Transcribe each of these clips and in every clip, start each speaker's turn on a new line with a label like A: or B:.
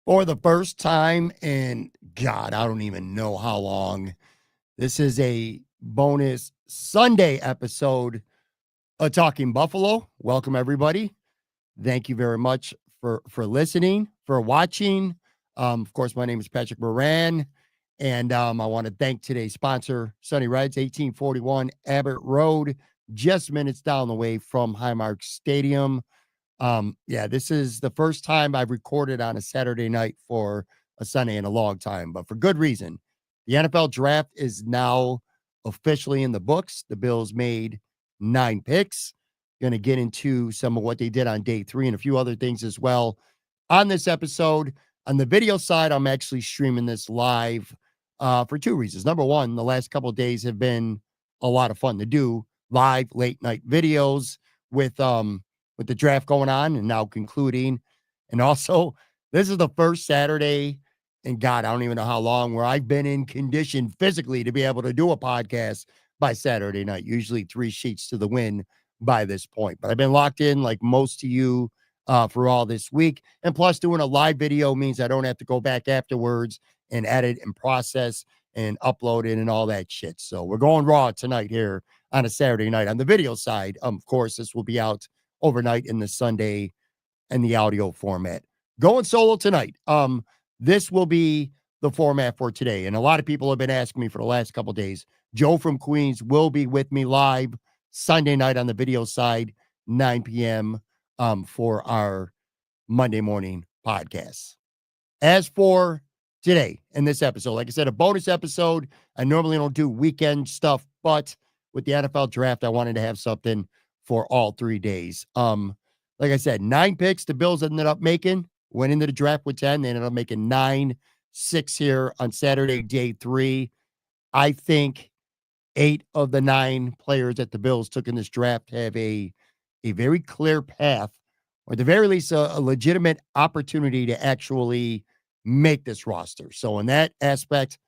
A: For the first time in, God, I don't even know how long, this is a bonus Sunday episode of Talking Buffalo. Welcome, everybody. Thank you very much for listening, for watching. Of course, my name is Patrick Moran, and I want to thank today's sponsor, Sunny Reds, 1841 Abbott Road, just minutes down the way from Highmark Stadium. This is the first time I've recorded on a Saturday night for a Sunday in a long time, but for good reason. The NFL draft is now officially in the books. The Bills made 9 picks. Going to get into some of what they did on day 3 and a few other things as well on this episode. On the video side, I'm actually streaming this live for 2 reasons. Number one, the last couple of days have been a lot of fun to do live late night videos with the draft going on and now concluding. And also, this is the first Saturday, and God, I don't even know how long, where I've been in condition physically to be able to do a podcast by Saturday night, usually 3 sheets to the wind by this point. But I've been locked in like most of you for all this week. And plus, doing a live video means I don't have to go back afterwards and edit and process and upload it and all that shit. So we're going raw tonight here on a Saturday night. On the video side, of course, this will be out overnight in the Sunday and the audio format. Going solo tonight. This will be the format for today. And a lot of people have been asking me for the last couple of days. Joe from Queens will be with me live Sunday night on the video side, 9 p.m. For our Monday morning podcast. As for today in this episode, like I said, a bonus episode. I normally don't do weekend stuff, but with the NFL draft, I wanted to have something for all 3 days. Like I said, 9 picks the Bills ended up making. Went into the draft with 10. They ended up making 9, 6 here on Saturday, day 3. I think 8 of the 9 players that the Bills took in this draft have a very clear path, or at the very least, a legitimate opportunity to actually make this roster. So in that aspect,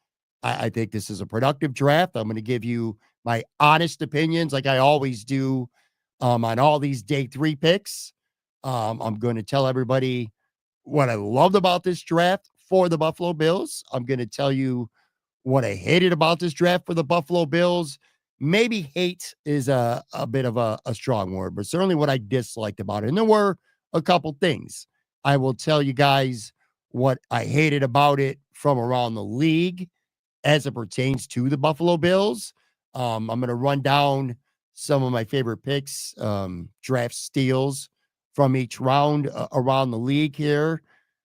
A: I think this is a productive draft. I'm going to give you my honest opinions like I always do on all these day 3 picks. I'm going to tell everybody what I loved about this draft for the Buffalo Bills. I'm going to tell you what I hated about this draft for the Buffalo Bills. Maybe hate is a bit of a strong word, but certainly what I disliked about it. And there were a couple things. I will tell you guys what I hated about it from around the league as it pertains to the Buffalo Bills. I'm going to run down some of my favorite picks, draft steals from each round around the league here.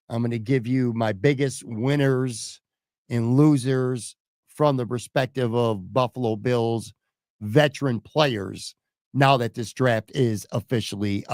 A: I'm going to give you my biggest winners and losers from the perspective of Buffalo Bills veteran players now that this draft is officially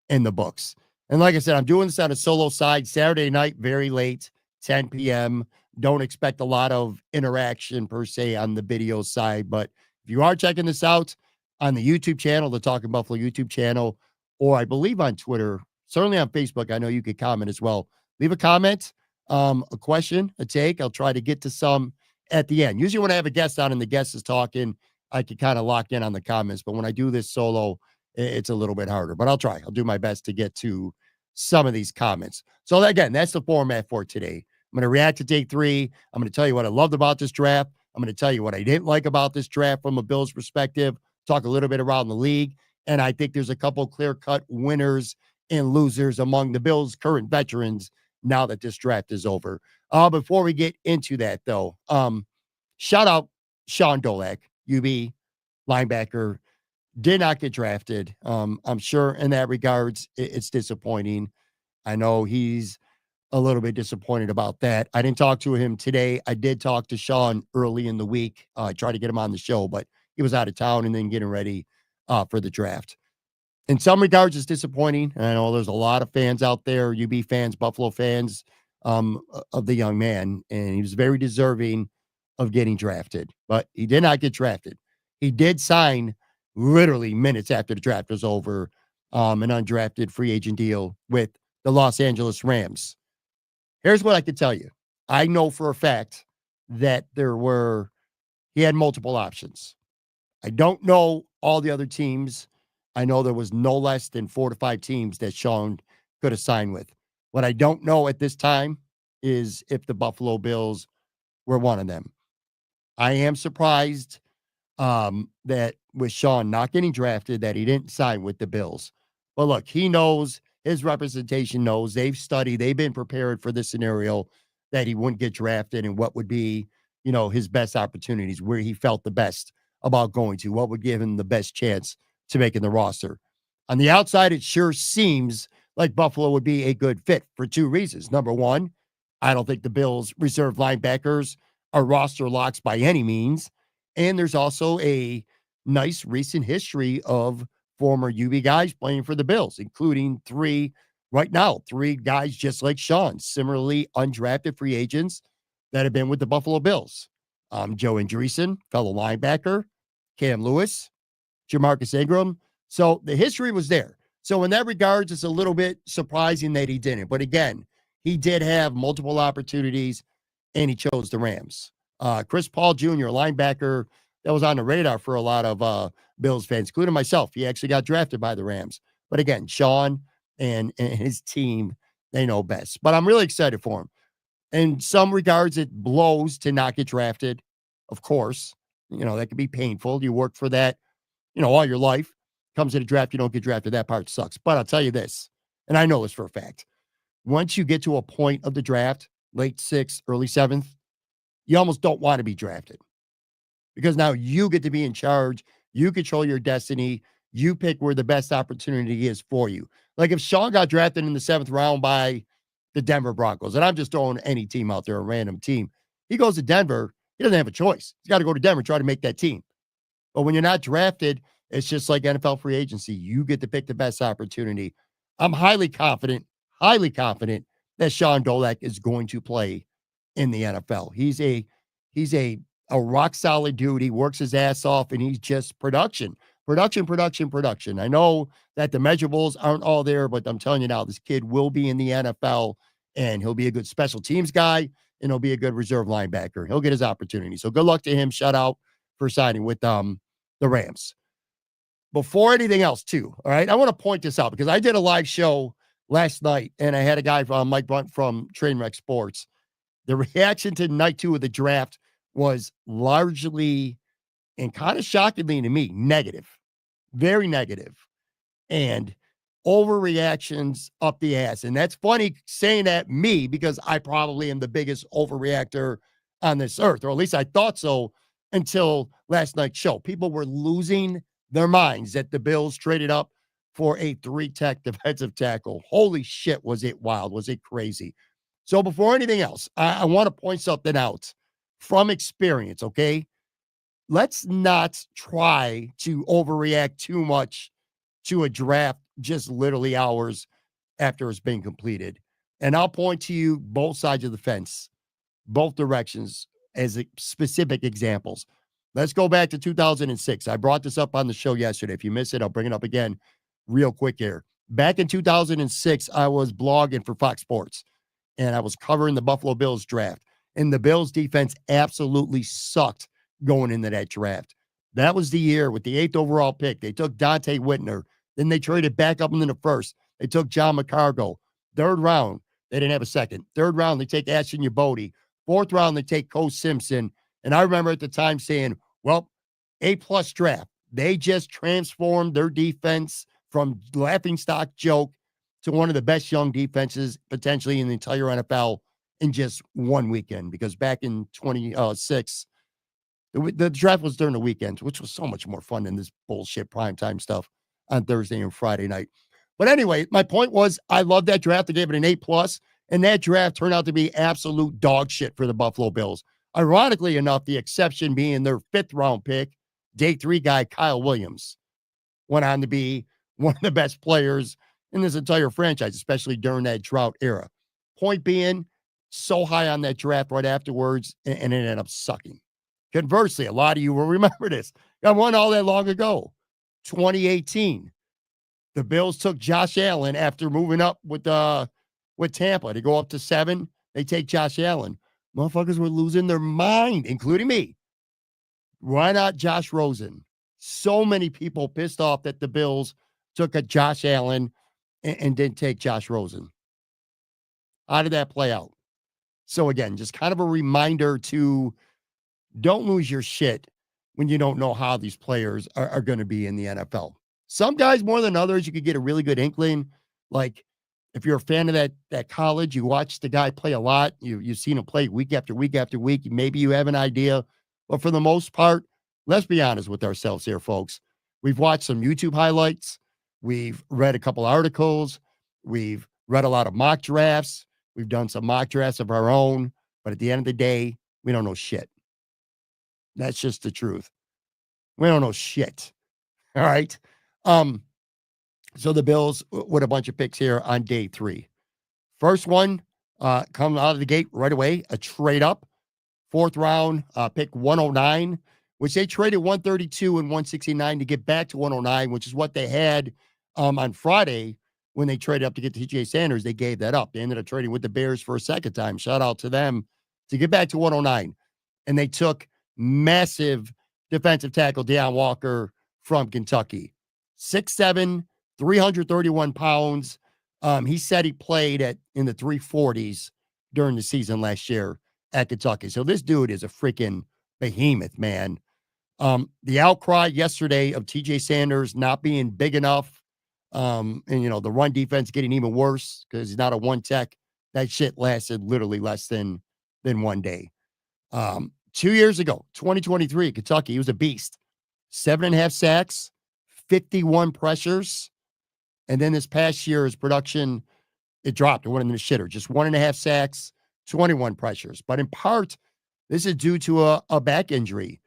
A: in the books. And like I said, I'm doing this on a solo side, Saturday night, very late, 10 p.m. Don't expect a lot of interaction per se on the video side, but if you are checking this out on the YouTube channel, the Talking Buffalo YouTube channel, or I believe on Twitter, certainly on Facebook, I know you could comment as well. Leave a comment, a question, a take. I'll try to get to some at the end. Usually when I have a guest on and the guest is talking, I can kind of lock in on the comments. But when I do this solo, it's a little bit harder. But I'll try. I'll do my best to get to some of these comments. So again, that's the format for today. I'm going to react to day 3. I'm going to tell you what I loved about this draft. I'm going to tell you what I didn't like about this draft from a Bills perspective, talk a little bit around the league. And I think there's a couple clear-cut winners and losers among the Bills' current veterans now that this draft is over. Before we get into that, though, shout out Shawn Dolac, UB linebacker, did not get drafted. I'm sure in that regards, it's disappointing. I know he's a little bit disappointed about that. I didn't talk to him today. I did talk to Shawn early in the week, try to get him on the show, but he was out of town and then getting ready for the draft. In some regards, it's disappointing. And I know there's a lot of fans out there, UB fans, Buffalo fans, of the young man, and he was very deserving of getting drafted, but he did not get drafted. He did sign literally minutes after the draft was over, an undrafted free agent deal with the Los Angeles Rams. Here's what I can tell you. I know for a fact that he had multiple options. I don't know all the other teams. I know there was no less than 4 to 5 teams that Shawn could have signed with. What I don't know at this time is if the Buffalo Bills were one of them. I am surprised that with Shawn not getting drafted, that he didn't sign with the Bills. But look, he knows, his representation knows, they've studied, they've been prepared for this scenario that he wouldn't get drafted and what would be, his best opportunities, where he felt the best about going to, what would give him the best chance to making the roster. On the outside, it sure seems like Buffalo would be a good fit for two reasons. Number one, I don't think the Bills' reserve linebackers are roster locks by any means. And there's also a nice recent history of former UB guys playing for the Bills, including three guys just like Shawn, similarly undrafted free agents that have been with the Buffalo Bills. Joe Andreessen, fellow linebacker, Cam Lewis, Jamarcus Ingram. So the history was there. So in that regards, it's a little bit surprising that he didn't. But again, he did have multiple opportunities and he chose the Rams. Chris Paul Jr., linebacker that was on the radar for a lot of Bills fans, including myself. He actually got drafted by the Rams. But again, Shawn and his team, they know best. But I'm really excited for him. In some regards, it blows to not get drafted. Of course, that can be painful. You work for that, all your life. Comes to the draft, you don't get drafted. That part sucks. But I'll tell you this, and I know this for a fact. Once you get to a point of the draft, late sixth, early seventh, you almost don't want to be drafted because now you get to be in charge. You control your destiny. You pick where the best opportunity is for you. Like if Shawn got drafted in the seventh round by the Denver Broncos, and I'm just throwing any team out there, a random team, he goes to Denver. He doesn't have a choice. He's got to go to Denver and try to make that team. But when you're not drafted, it's just like NFL free agency. You get to pick the best opportunity. I'm highly confident that Shawn Dolac is going to play in the NFL. He's a rock solid dude. He works his ass off and he's just production. I know that the measurables aren't all there, but I'm telling you now, this kid will be in the NFL and he'll be a good special teams guy and he'll be a good reserve linebacker. He'll get his opportunity. So good luck to him. Shout out for signing with the Rams. Before anything else, too, all right, I want to point this out because I did a live show last night and I had a guy from Mike Brunt from Trainwreck Sports. The reaction to night two of the draft was largely and kind of shockingly to me, negative, very negative, and overreactions up the ass. And that's funny saying that me because I probably am the biggest overreactor on this earth, or at least I thought so until last night's show. People were losing their minds that the Bills traded up for a three-tech defensive tackle. Holy shit, was it wild? Was it crazy? So before anything else, I want to point something out from experience, okay? Let's not try to overreact too much to a draft just literally hours after it's been completed. And I'll point to you both sides of the fence, both directions as specific examples. Let's go back to 2006. I brought this up on the show yesterday. If you missed it, I'll bring it up again real quick here. Back in 2006, I was blogging for Fox Sports, and I was covering the Buffalo Bills draft. And the Bills defense absolutely sucked going into that draft. That was the year with the 8th overall pick. They took Dante Whitner. Then they traded back up into the first. They took John McCargo. Third round, they didn't have a second. Third round, they take Ashton Yabodi. Fourth round, they take Cole Simpson. And I remember at the time saying, well, A-plus draft. They just transformed their defense from laughingstock joke to one of the best young defenses potentially in the entire NFL in just one weekend. Because back in 26, the draft was during the weekends, which was so much more fun than this bullshit primetime stuff on Thursday and Friday night. But anyway, my point was I love that draft. I gave it an A+, and that draft turned out to be absolute dog shit for the Buffalo Bills. Ironically enough, the exception being their 5th round pick, day 3 guy, Kyle Williams, went on to be one of the best players in this entire franchise, especially during that drought era. Point being, so high on that draft right afterwards, and it ended up sucking. Conversely, a lot of you will remember this. I won all that long ago. 2018. The Bills took Josh Allen after moving up with Tampa to go up to 7. They take Josh Allen. Motherfuckers were losing their mind, including me. Why not Josh Rosen? So many people pissed off that the Bills took a Josh Allen and didn't take Josh Rosen. How did that play out? So again, just kind of a reminder to don't lose your shit when you don't know how these players are going to be in the NFL. Some guys more than others, you could get a really good inkling. Like if you're a fan of that college, you watch the guy play a lot. You've seen him play week after week after week. Maybe you have an idea, but for the most part, let's be honest with ourselves here, folks. We've watched some YouTube highlights. We've read a couple articles. We've read a lot of mock drafts. We've done some mock drafts of our own, but at the end of the day, we don't know shit. That's just the truth. We don't know shit. All right. Um, so the Bills with a bunch of picks here on day 3. First one, coming out of the gate right away, a trade up, 4th round, pick 109, which they traded 132 and 169 to get back to 109, which is what they had on Friday when they traded up to get to TJ Sanders. They gave that up. They ended up trading with the Bears for a second time. Shout out to them to get back to 109. And they took massive defensive tackle Deonte Walker from Kentucky. 6'7", 331 pounds. He said he played in the 340s during the season last year at Kentucky. So this dude is a freaking behemoth, man. The outcry yesterday of TJ Sanders not being big enough, and the run defense getting even worse because he's not a one tech. That shit lasted literally less than 1 day. 2 years ago, 2023, Kentucky, he was a beast. 7.5 sacks, 51 pressures. And then this past year, his production, it dropped. It went in the shitter. Just 1.5 sacks, 21 pressures. But in part, this is due to a back injury.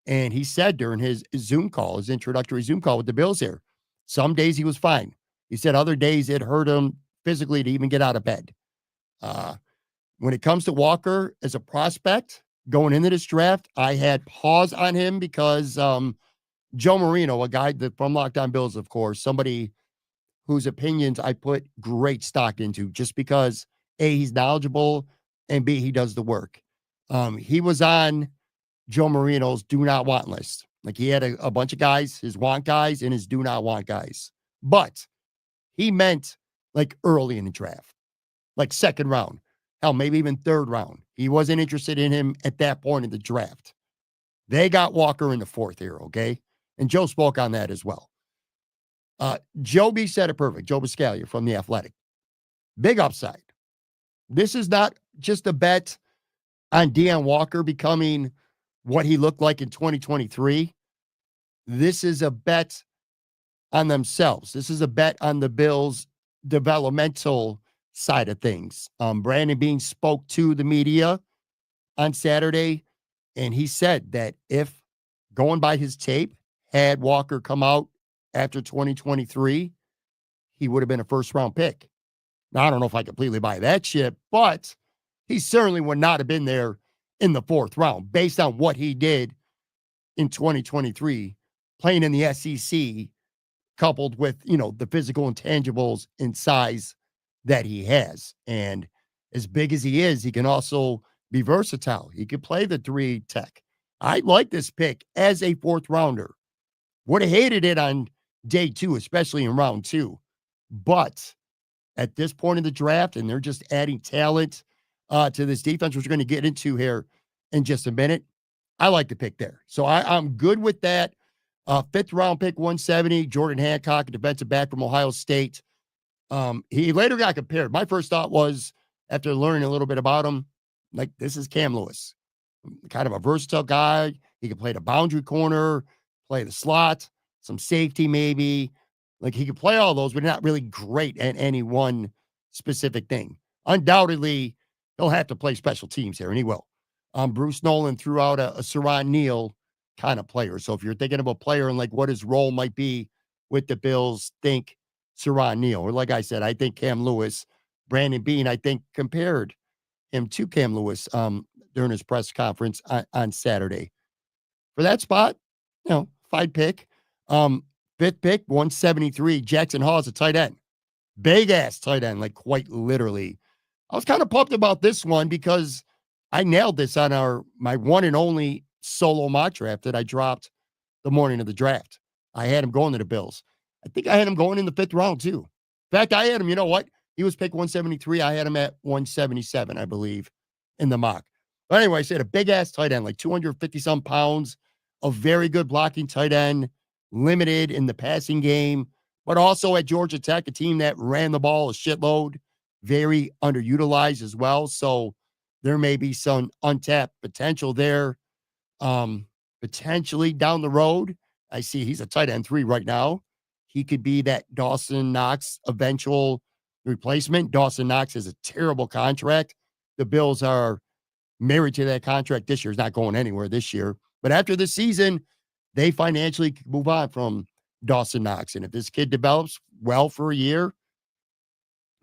A: And he said during his Zoom call, his introductory Zoom call with the Bills here, some days he was fine. He said other days it hurt him physically to even get out of bed. When it comes to Walker as a prospect, going into this draft, I had pause on him because Joe Marino, a guy from Locked On Bills, of course, somebody whose opinions I put great stock into just because, A, he's knowledgeable, and B, he does the work. He was on Joe Marino's do not want list. Like he had a bunch of guys, his want guys and his do not want guys. But he meant like early in the draft, like 2nd round. Hell, maybe even 3rd round. He wasn't interested in him at that point in the draft. They got Walker in the 4th here, okay? And Joe spoke on that as well. Joe B said it perfect. Joe Biscaglia from The Athletic. Big upside. This is not just a bet on Deonte Walker becoming what he looked like in 2023. This is a bet on themselves. This is a bet on the Bills' developmental side of things. Brandon Beane spoke to the media on Saturday, and he said that if going by his tape, had Walker come out after 2023, he would have been a 1st-round pick. Now, I don't know if I completely buy that shit, but he certainly would not have been there in the 4th round based on what he did in 2023, playing in the SEC, coupled with, the physical intangibles and size that he has. And as big as he is, he can also be versatile. He could play the 3 tech. I like this pick as a 4th rounder. Would have hated it on day 2, especially in round 2. But at this point in the draft, and they're just adding talent to this defense, which we're going to get into here in just a minute, I like the pick there. So I'm good with that. 5th round pick, 170, Jordan Hancock, a defensive back from Ohio State. He later got compared. My first thought was, after learning a little bit about him, like, this is Cam Lewis, kind of a versatile guy. He can play the boundary corner, play the slot, some safety maybe. Like, he could play all those, but not really great at any one specific thing. Undoubtedly, he'll have to play special teams here, and he will. Bruce Nolan threw out a Saran Neal kind of player. So if you're thinking of a player and like what his role might be with the Bills, think Saran Neal. Or like I said, I think Cam Lewis. Brandon Beane, I think, compared him to Cam Lewis during his press conference on Saturday. For that spot, fine pick. 5th pick, 173, Jackson Hawes, a tight end. Big ass tight end, like quite literally. I was kind of pumped about this one because I nailed this on my one and only solo mock draft that I dropped the morning of the draft. I had him going to the Bills. I think I had him going in the 5th round too. In fact, I had him, He was picked 173. I had him at 177, I believe, in the mock. But anyway, I said a big ass tight end, like 250 some pounds, a very good blocking tight end, limited in the passing game, but also at Georgia Tech, a team that ran the ball a shitload, very underutilized as well. So there may be some untapped potential there. Potentially down the road, I see he's a tight end 3 right now. He could be that Dawson Knox eventual replacement. Dawson Knox has a terrible contract. The Bills are married to that contract this year. Is not going anywhere this year. But after this season, they financially can move on from Dawson Knox. And if this kid develops well for a year,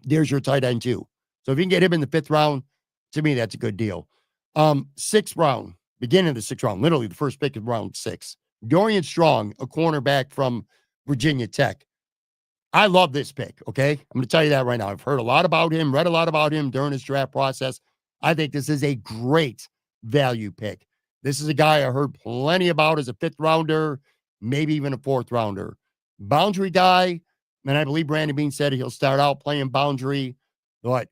A: there's your tight end too. So if you can get him in the 5th round, to me, that's a good deal. 6th round, beginning of the 6th round, literally the first pick of round 6. Dorian Strong, a cornerback from Virginia Tech. I love this pick, okay? I'm going to tell you that right now. I've heard a lot about him, read a lot about him during his draft process. I think this is a great value pick. This is a guy I heard plenty about as a 5th rounder, maybe even a 4th rounder. Boundary guy, and I believe Brandon Beane said he'll start out playing boundary, but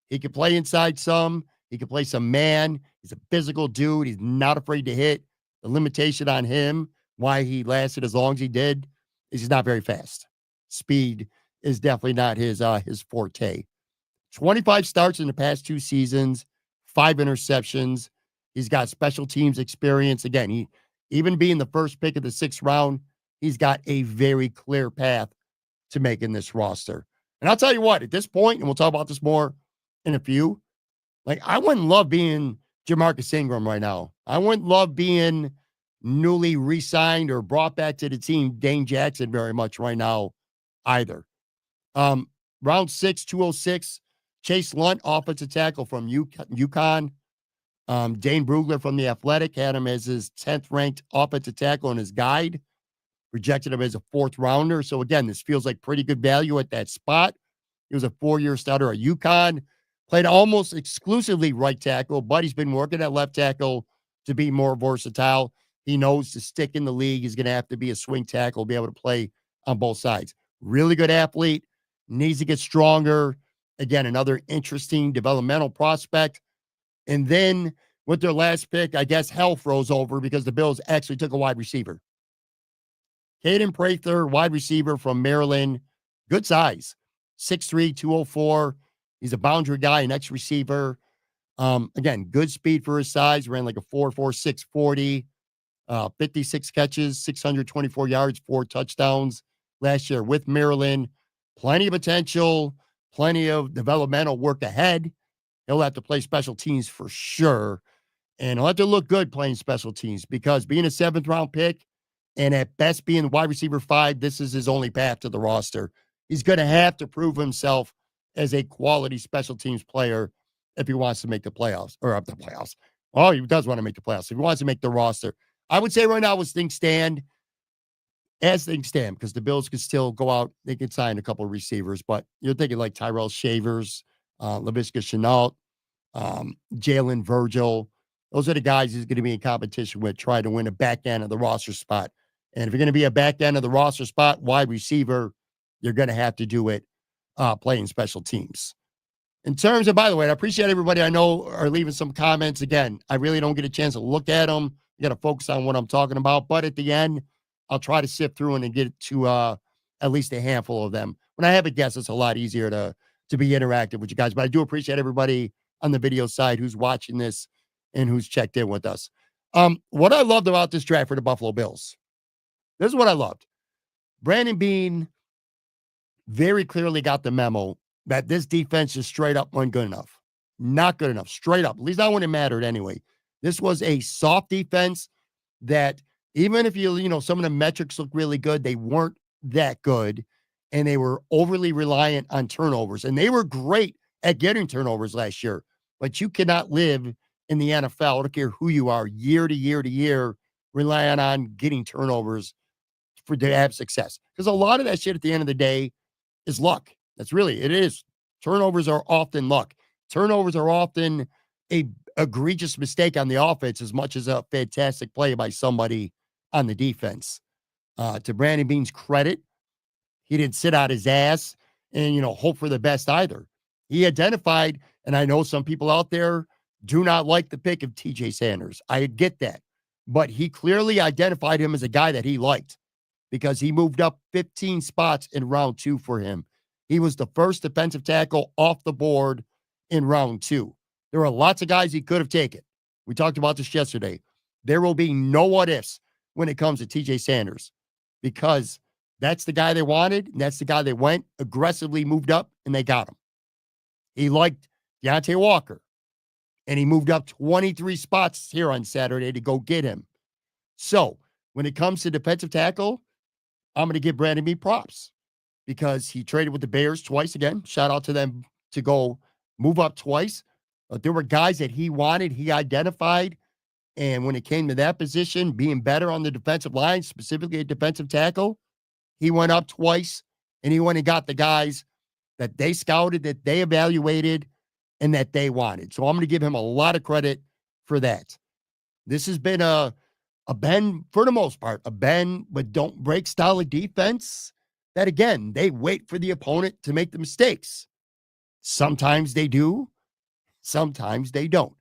A: he can play inside some. He can play some man. He's a physical dude. He's not afraid to hit. The limitation on him, why he lasted as long as he did, is he's not very fast. Speed is definitely not his forte. 25 starts in the past 2 seasons, 5 interceptions. He's got special teams experience. Again, he even being the first pick of the 6th round, he's got a very clear path to making this roster. And I'll tell you what, at this point, and we'll talk about this more in a few, like I wouldn't love being Jamarcus Ingram right now. I wouldn't love being newly re-signed or brought back to the team Dane Jackson very much right now either. Round 6, 206, Chase Lunt, offensive tackle from UConn. Dane Brugler from The Athletic had him as his 10th ranked offensive tackle in his guide, projected him as a 4th rounder. So again, this feels like pretty good value at that spot. He was a 4-year starter at UConn, played almost exclusively right tackle, but he's been working at left tackle to be more versatile. He knows to stick in the league, he's going to have to be a swing tackle, be able to play on both sides. Really good athlete, needs to get stronger. Again, another interesting developmental prospect. And then with their last pick, I guess hell froze over because the Bills actually took a wide receiver. Caden Prather, wide receiver from Maryland. Good size. 6'3", 204. He's a boundary guy, an ex-receiver. Again, good speed for his size. Ran like a 4.4, 640. 56 catches, 624 yards, 4 touchdowns last year with Maryland. Plenty of potential, plenty of developmental work ahead. He'll have to play special teams for sure. And he'll have to look good playing special teams because being a 7th round pick and at best being wide receiver 5, this is his only path to the roster. He's going to have to prove himself as a quality special teams player if he wants to make the playoffs or up the playoffs. Oh, he does want to make the playoffs. If he wants to make the roster. I would say right now as things stand, because the Bills could still go out. They could sign a couple of receivers, but you're thinking like Tyrell Shavers, LaVisca Chenault, Jalen Virgil. Those are the guys he's going to be in competition with, trying to win a back end of the roster spot. And if you're going to be a back end of the roster spot, wide receiver, you're going to have to do it playing special teams. In terms of, by the way, I appreciate everybody I know are leaving some comments. Again, I really don't get a chance to look at them. I got to focus on what I'm talking about. But at the end, I'll try to sift through and get to at least a handful of them. When I have a guest, it's a lot easier to be interactive with you guys. But I do appreciate everybody on the video side who's watching this and who's checked in with us. What I loved about this draft for the Buffalo Bills, this is what I loved. Brandon Beane very clearly got the memo that this defense is straight up wasn't good enough. Not good enough. Straight up. At least not when it mattered anyway. This was a soft defense that even if some of the metrics look really good, they weren't that good. And they were overly reliant on turnovers. And they were great at getting turnovers last year. But you cannot live in the NFL, I don't care who you are, year to year to year, relying on getting turnovers to have success. Because a lot of that shit at the end of the day is luck. It is. Turnovers are often luck. Turnovers are often a egregious mistake on the offense as much as a fantastic play by somebody on the defense. To Brandon Beane's credit, he didn't sit out his ass and, hope for the best either. He identified, and I know some people out there do not like the pick of TJ Sanders. I get that. But he clearly identified him as a guy that he liked because he moved up 15 spots in round 2 for him. He was the first defensive tackle off the board in round 2. There are lots of guys he could have taken. We talked about this yesterday. There will be no what ifs when it comes to TJ Sanders because that's the guy they wanted, and that's the guy they went, aggressively moved up, and they got him. He liked Deonte Walker, and he moved up 23 spots here on Saturday to go get him. So when it comes to defensive tackle, I'm going to give Brandon Beane props because he traded with the Bears twice again. Shout out to them to go move up twice. There were guys that he wanted, he identified, and when it came to that position, being better on the defensive line, specifically a defensive tackle, he went up twice, and he went and got the guys that they scouted, that they evaluated, and that they wanted. So I'm going to give him a lot of credit for that. This has been a bend, for the most part, a bend but don't break style of defense that, again, they wait for the opponent to make the mistakes. Sometimes they do. Sometimes they don't.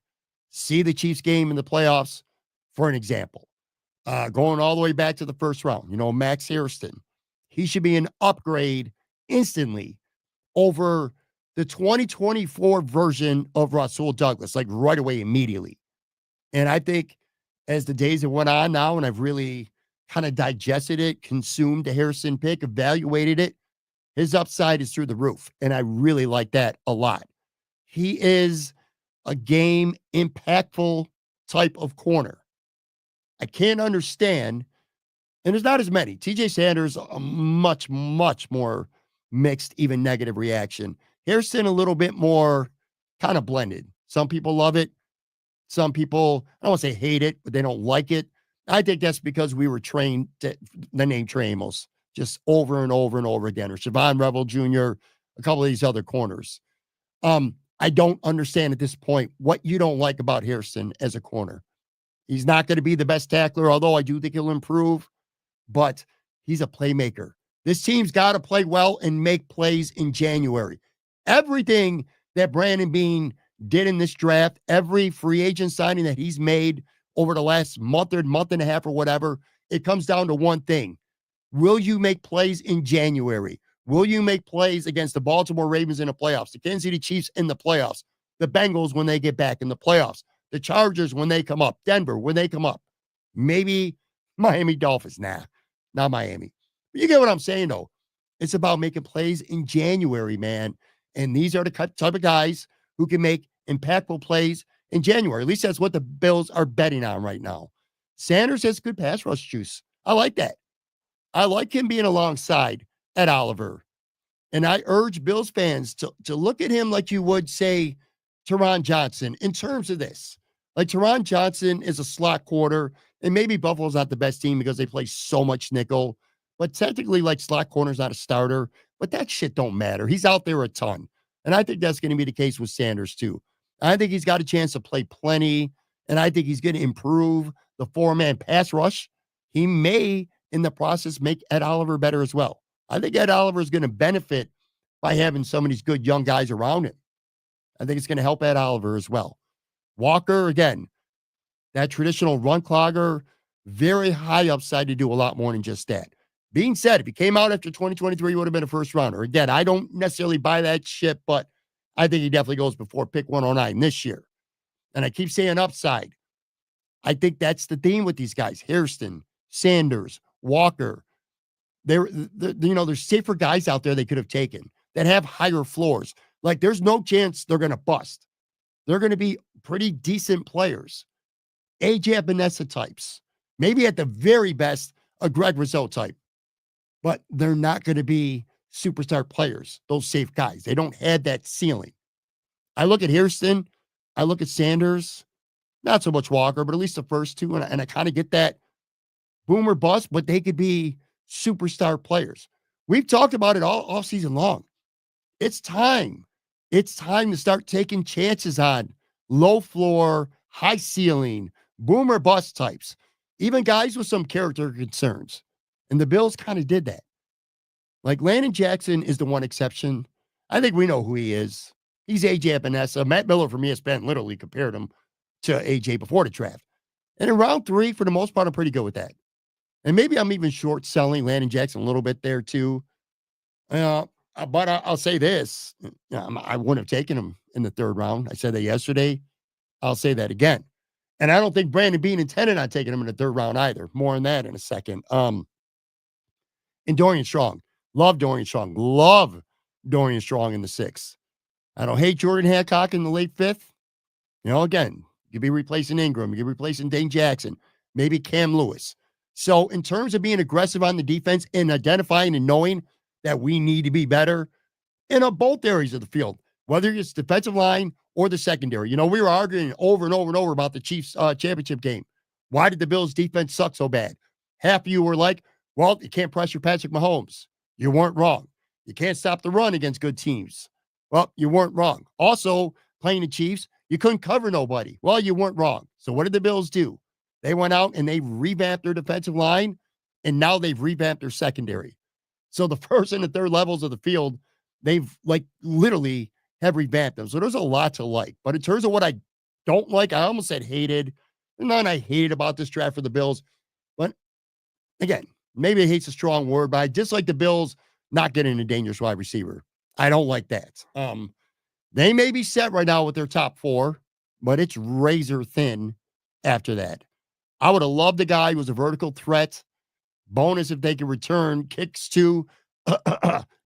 A: See the Chiefs game in the playoffs, for an example. Going all the way back to the first round, Max Hairston. He should be an upgrade instantly over the 2024 version of Rasul Douglas, like right away, immediately. And I think as the days have went on now, and I've really kind of digested it, consumed the Hairston pick, evaluated it, his upside is through the roof. And I really like that a lot. He is a game impactful type of corner. I can't understand, and there's not as many. TJ Sanders, a much, much more mixed, even negative reaction. Hairston, a little bit more kind of blended. Some people love it. Some people, I don't want to say hate it, but they don't like it. I think that's because we were trained to the name Trey Amos just over and over and over again, or Siobhan Rebel Jr., a couple of these other corners. I don't understand at this point what you don't like about Hairston as a corner. He's not going to be the best tackler, although I do think he'll improve, but he's a playmaker. This team's got to play well and make plays in January. Everything that Brandon Beane did in this draft, every free agent signing that he's made over the last month and a half or whatever, it comes down to one thing. Will you make plays in January? Will you make plays against the Baltimore Ravens in the playoffs, the Kansas City Chiefs in the playoffs, the Bengals when they get back in the playoffs, the Chargers when they come up, Denver when they come up, maybe Miami Dolphins? Nah, not Miami. But you get what I'm saying, though. It's about making plays in January, man. And these are the type of guys who can make impactful plays in January. At least that's what the Bills are betting on right now. Sanders has good pass rush juice. I like that. I like him being alongside Ed Oliver. And I urge Bills fans to look at him like you would, say, Teron Johnson in terms of this. Like, Teron Johnson is a slot corner, and maybe Buffalo's not the best team because they play so much nickel. But technically, like, slot corner's not a starter. But that shit don't matter. He's out there a ton. And I think that's going to be the case with Sanders, too. I think he's got a chance to play plenty, and I think he's going to improve the four-man pass rush. He may, in the process, make Ed Oliver better as well. I think Ed Oliver is going to benefit by having some of these good young guys around him. I think it's going to help Ed Oliver as well. Walker, again, that traditional run clogger, very high upside to do a lot more than just that. Being said, if he came out after 2023, he would have been a first rounder. Again, I don't necessarily buy that shit, but I think he definitely goes before pick 109 this year. And I keep saying upside. I think that's the theme with these guys. Hairston, Sanders, Walker. There's safer guys out there they could have taken that have higher floors. Like, there's no chance they're going to bust. They're going to be pretty decent players. AJ Epinesa types. Maybe at the very best, a Greg Rousseau type. But they're not going to be superstar players, those safe guys. They don't have that ceiling. I look at Hairston. I look at Sanders. Not so much Walker, but at least the first two. And I kind of get that boom or bust, but they could be superstar players. We've talked about it all offseason long. It's time. It's time to start taking chances on low floor, high ceiling, boom or bust types, even guys with some character concerns. And the Bills kind of did that. Like Landon Jackson is the one exception. I think we know who he is. He's AJ Epinesa. Matt Miller from ESPN literally compared him to AJ before the draft. And in round 3, for the most part, I'm pretty good with that. And maybe I'm even short selling Landon Jackson a little bit there too. Uh, but I'll say this. I wouldn't have taken him in the 3rd round. I said that yesterday. I'll say that again. And I don't think Brandon Beane intended on taking him in the 3rd round either. More on that in a second. And Dorian Strong. Love Dorian Strong. Love Dorian Strong in the 6th. I don't hate Jordan Hancock in the late 5th. Again, you'd be replacing Ingram. You're replacing Dane Jackson. Maybe Cam Lewis. So in terms of being aggressive on the defense and identifying and knowing that we need to be better in both areas of the field, whether it's defensive line or the secondary. We were arguing over and over and over about the Chiefs championship game. Why did the Bills defense suck so bad? Half of you were like, well, you can't pressure Patrick Mahomes. You weren't wrong. You can't stop the run against good teams. Well, you weren't wrong. Also, playing the Chiefs, you couldn't cover nobody. Well, you weren't wrong. So what did the Bills do? They went out and they revamped their defensive line, and now they've revamped their secondary. So the 1st and the 3rd levels of the field, they've literally have revamped them. So there's a lot to like. But in terms of what I don't like, I almost said hated. None I hated about this draft for the Bills. But again, maybe hate's a strong word, but I dislike the Bills not getting a dangerous wide receiver. I don't like that. They may be set right now with their top 4, but it's razor thin after that. I would have loved the guy who was a vertical threat. Bonus if they could return kicks to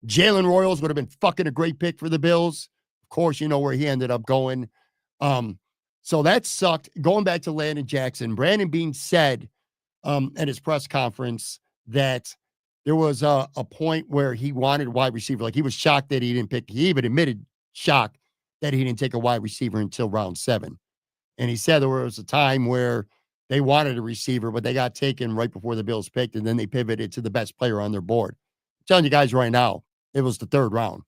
A: Jalen Royals would have been fucking a great pick for the Bills. Of course, you know where he ended up going. So that sucked. Going back to Landon Jackson, Brandon Beane said at his press conference that there was a point where he wanted a wide receiver. Like he was shocked that he didn't pick. He even admitted shocked that he didn't take a wide receiver until round 7. And he said there was a time where they wanted a receiver, but they got taken right before the Bills picked, and then they pivoted to the best player on their board. I'm telling you guys right now, it was the 3rd round.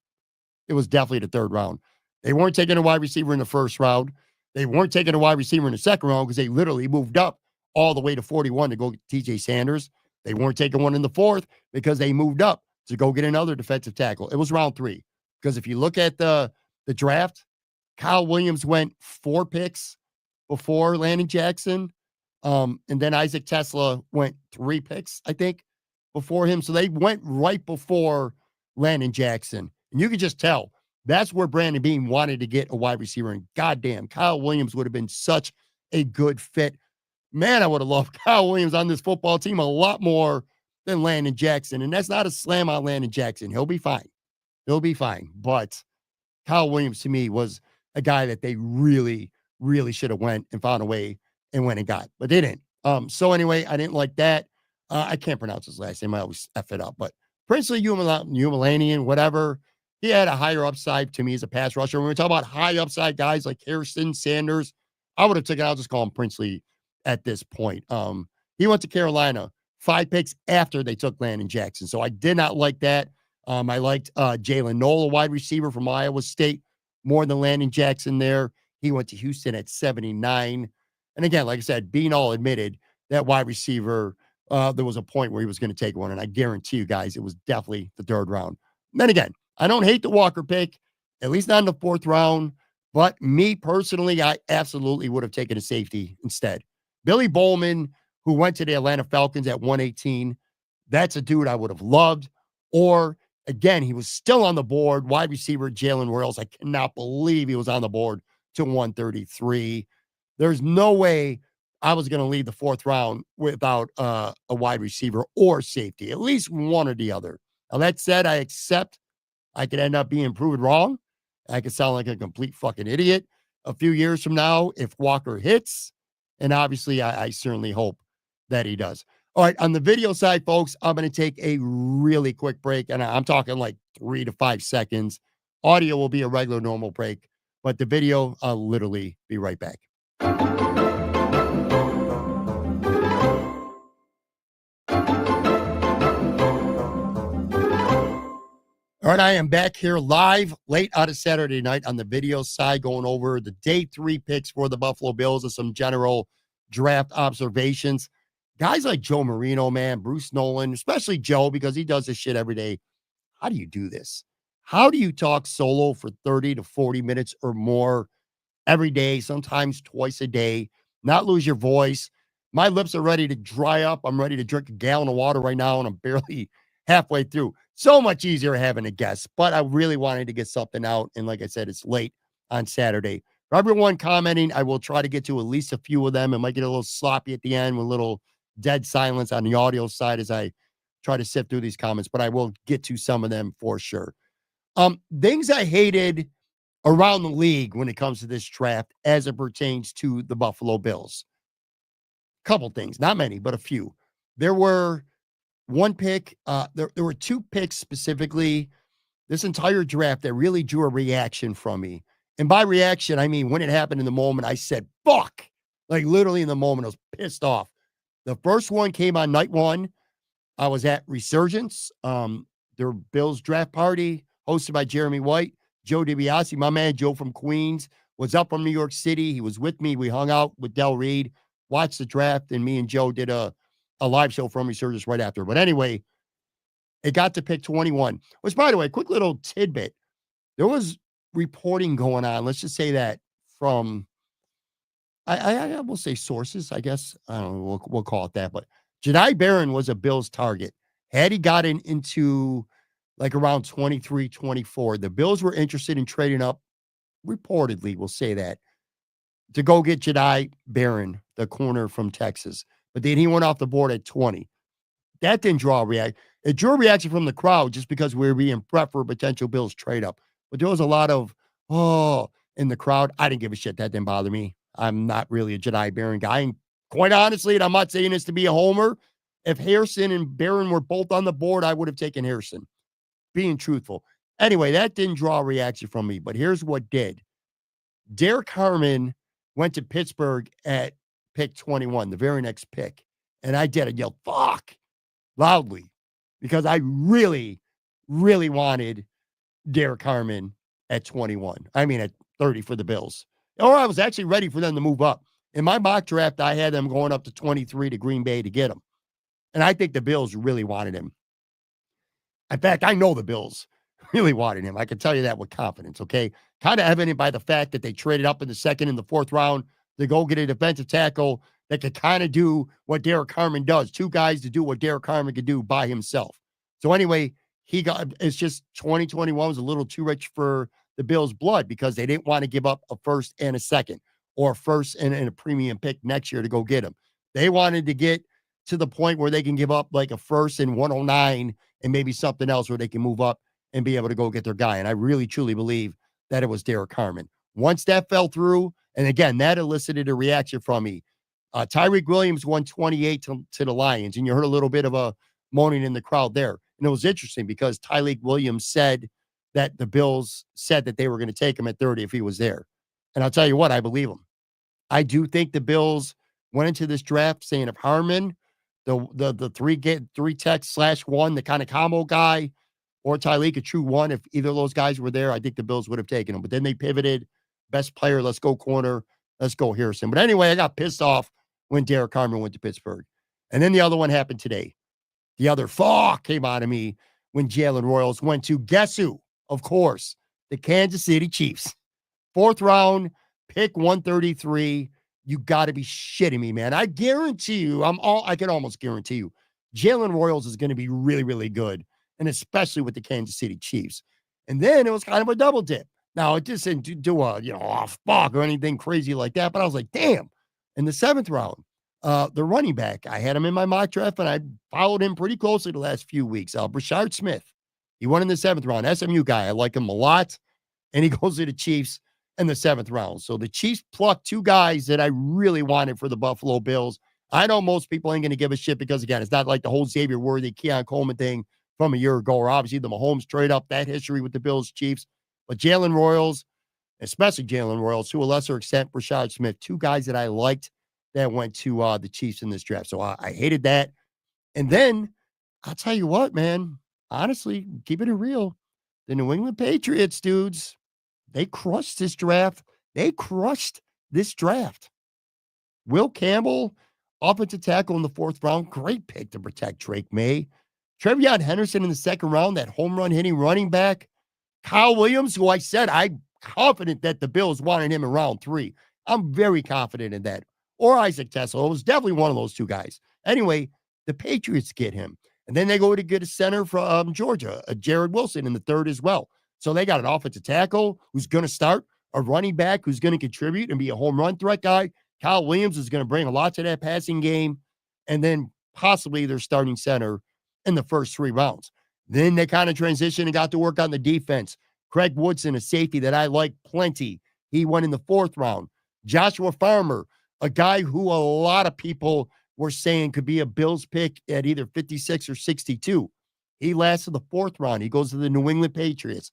A: It was definitely the 3rd round. They weren't taking a wide receiver in the 1st round. They weren't taking a wide receiver in the 2nd round because they literally moved up all the way to 41 to go get TJ Sanders. They weren't taking one in the 4th because they moved up to go get another defensive tackle. It was round 3. Because if you look at the draft, Kyle Williams went 4 picks before Landon Jackson. And then Isaac Tesla went 3 picks, I think, before him. So they went right before Landon Jackson. And you could just tell that's where Brandon Beane wanted to get a wide receiver. And goddamn, Kyle Williams would have been such a good fit. Man, I would have loved Kyle Williams on this football team a lot more than Landon Jackson. And that's not a slam on Landon Jackson. He'll be fine. He'll be fine. But Kyle Williams, to me, was a guy that they really, really should have went and found a way and went and got. But they didn't. So anyway, I didn't like that. I can't pronounce his last name. I always F it up. But Princely Umalanian, whatever, he had a higher upside to me as a pass rusher. When we talk about high upside guys like Harrison, Sanders, I would have taken, I'll just call him Princely at this point. He went to Carolina 5 picks after they took Landon Jackson. So I did not like that. I liked Jalen Noel, a wide receiver from Iowa State, more than Landon Jackson there. He went to Houston at 79. And again, like I said, Beane all admitted that wide receiver, there was a point where he was going to take one. And I guarantee you guys, it was definitely the 3rd round. And then again, I don't hate the Walker pick, at least not in the 4th round. But me personally, I absolutely would have taken a safety instead. Billy Bowman, who went to the Atlanta Falcons at 118, that's a dude I would have loved. Or again, he was still on the board. Wide receiver Jalen Royals. I cannot believe he was on the board to 133. There's no way I was going to leave the 4th round without a wide receiver or safety, at least one or the other. Now, that said, I accept I could end up being proven wrong. I could sound like a complete fucking idiot a few years from now if Walker hits. And obviously, I certainly hope that he does. All right, on the video side, folks, I'm going to take a really quick break, and I'm talking like 3 to 5 seconds. Audio will be a regular normal break, but the video, I'll literally be right back. All right, I am back here live late out of Saturday night on the video side, going over the day 3 picks for the Buffalo Bills and some general draft observations. Guys like Joe Marino, man, Bruce Nolan, especially Joe, because he does this shit every day. how do you do this? How do you talk solo for 30 to 40 minutes or more every day, sometimes twice a day, not lose your voice? My lips are ready to dry up. I'm ready to drink a gallon of water right now, and I'm barely halfway through. So much easier having a guest, but I really wanted to get something out. And like I said, it's late on Saturday. For everyone commenting, I will try to get to at least a few of them. It might get a little sloppy at the end with a little dead silence on the audio side as I try to sift through these comments, but I will get to some of them for sure. Things I hated around the league when it comes to this draft as it pertains to the Buffalo Bills. Couple things, not many, but a few. There were one pick, there were two picks specifically this entire draft that really drew a reaction from me. And by reaction, I mean when it happened in the moment, I said, fuck. Like literally in the moment, I was pissed off. The first one came on night one. I was at Resurgence, their Bills draft party hosted by Jeremy White. Joe DiBiase, my man Joe from Queens, was up from New York City. He was with me. We hung out with Del Reed, watched the draft, and me and Joe did a live show from Resurgence right after. But anyway, it got to pick 21, which, by the way, quick little tidbit. There was reporting going on, let's just say that from, I will say sources, I guess. I don't know, we'll call it that. But Jedi Barron was a Bills target. Had he gotten into like around 23, 24, the Bills were interested in trading up, reportedly, we'll say that, to go get Jedi Barron, the corner from Texas. But then he went off the board at 20. That didn't draw a reaction. It drew a reaction from the crowd just because we were being prepped for a potential Bills trade up. But there was a lot of, in the crowd. I didn't give a shit. That didn't bother me. I'm not really a Jedi Barron guy. And quite honestly, and I'm not saying this to be a homer, if Harrison and Barron were both on the board, I would have taken Harrison. Being truthful. Anyway, that didn't draw a reaction from me. But here's what did. Derek Harmon went to Pittsburgh at pick 21, the very next pick. And I did. I yelled, fuck, loudly, because I really, really wanted Derek Harmon at 21. I mean, at 30 for the Bills. Or I was actually ready for them to move up. In my mock draft, I had them going up to 23 to Green Bay to get him. And I think the Bills really wanted him. In fact, I know the Bills really wanted him. I can tell you that with confidence, okay? Kind of evident by the fact that they traded up in the second and the fourth round to go get a defensive tackle that could kind of do what Derek Harmon does. Two guys to do what Derek Harmon could do by himself. So anyway, it's just 2021 was a little too rich for the Bills' blood because they didn't want to give up a first and a second or a first and a premium pick next year to go get him. They wanted to get to the point where they can give up like a first and 109 and maybe something else where they can move up and be able to go get their guy. And I really, truly believe that it was Derek Harmon. Once that fell through, and again, that elicited a reaction from me. Tyreek Williams won 28 to the Lions, and you heard a little bit of a moaning in the crowd there. And it was interesting because Tyreek Williams said that the Bills said that they were going to take him at 30 if he was there. And I'll tell you what, I believe him. I do think the Bills went into this draft saying if Harmon, the three tech /1, the kind of combo guy, or Tyreek, a true one, if either of those guys were there, I think the Bills would have taken him. But then they pivoted. Best player, let's go corner. Let's go Harrison. But anyway, I got pissed off when Derek Harmon went to Pittsburgh. And then the other one happened today. The other fuck came out of me when Jalen Royals went to, guess who? Of course, the Kansas City Chiefs. Fourth round, pick 133. You got to be shitting me, man. I guarantee you, I can almost guarantee you, Jalen Royals is going to be really, really good, and especially with the Kansas City Chiefs. And then it was kind of a double dip. Now, it just didn't do a, fuck or anything crazy like that, but I was like, damn. In the seventh round, the running back, I had him in my mock draft, and I followed him pretty closely the last few weeks. Brashard Smith, he won in the seventh round. SMU guy, I like him a lot, and he goes to the Chiefs in the seventh round. So the Chiefs plucked two guys that I really wanted for the Buffalo Bills. I know most people ain't going to give a shit because, again, it's not like the whole Xavier Worthy, Keon Coleman thing from a year ago, or obviously the Mahomes trade up, that history with the Bills Chiefs. But Jalen Royals, especially Jalen Royals, to a lesser extent, Brashard Smith, two guys that I liked that went to the Chiefs in this draft. So I hated that. And then I'll tell you what, man, honestly, keeping it real, the New England Patriots, dudes, they crushed this draft. They crushed this draft. Will Campbell, offensive tackle in the fourth round, great pick to protect Drake May. Trevion Henderson in the second round, that home run hitting running back. Kyle Williams, who I said I'm confident that the Bills wanted him in round 3. I'm very confident in that. Or Isaac Tesla. It was definitely one of those two guys. Anyway, the Patriots get him. And then they go to get a center from Georgia, Jared Wilson in the third as well. So they got an offensive tackle who's going to start, a running back who's going to contribute and be a home run threat guy. Kyle Williams is going to bring a lot to that passing game. And then possibly their starting center in the first 3 rounds. Then they kind of transitioned and got to work on the defense. Craig Woodson, a safety that I like plenty. He went in the 4th round. Joshua Farmer, a guy who a lot of people were saying could be a Bills pick at either 56 or 62. He lasted the 4th round. He goes to the New England Patriots.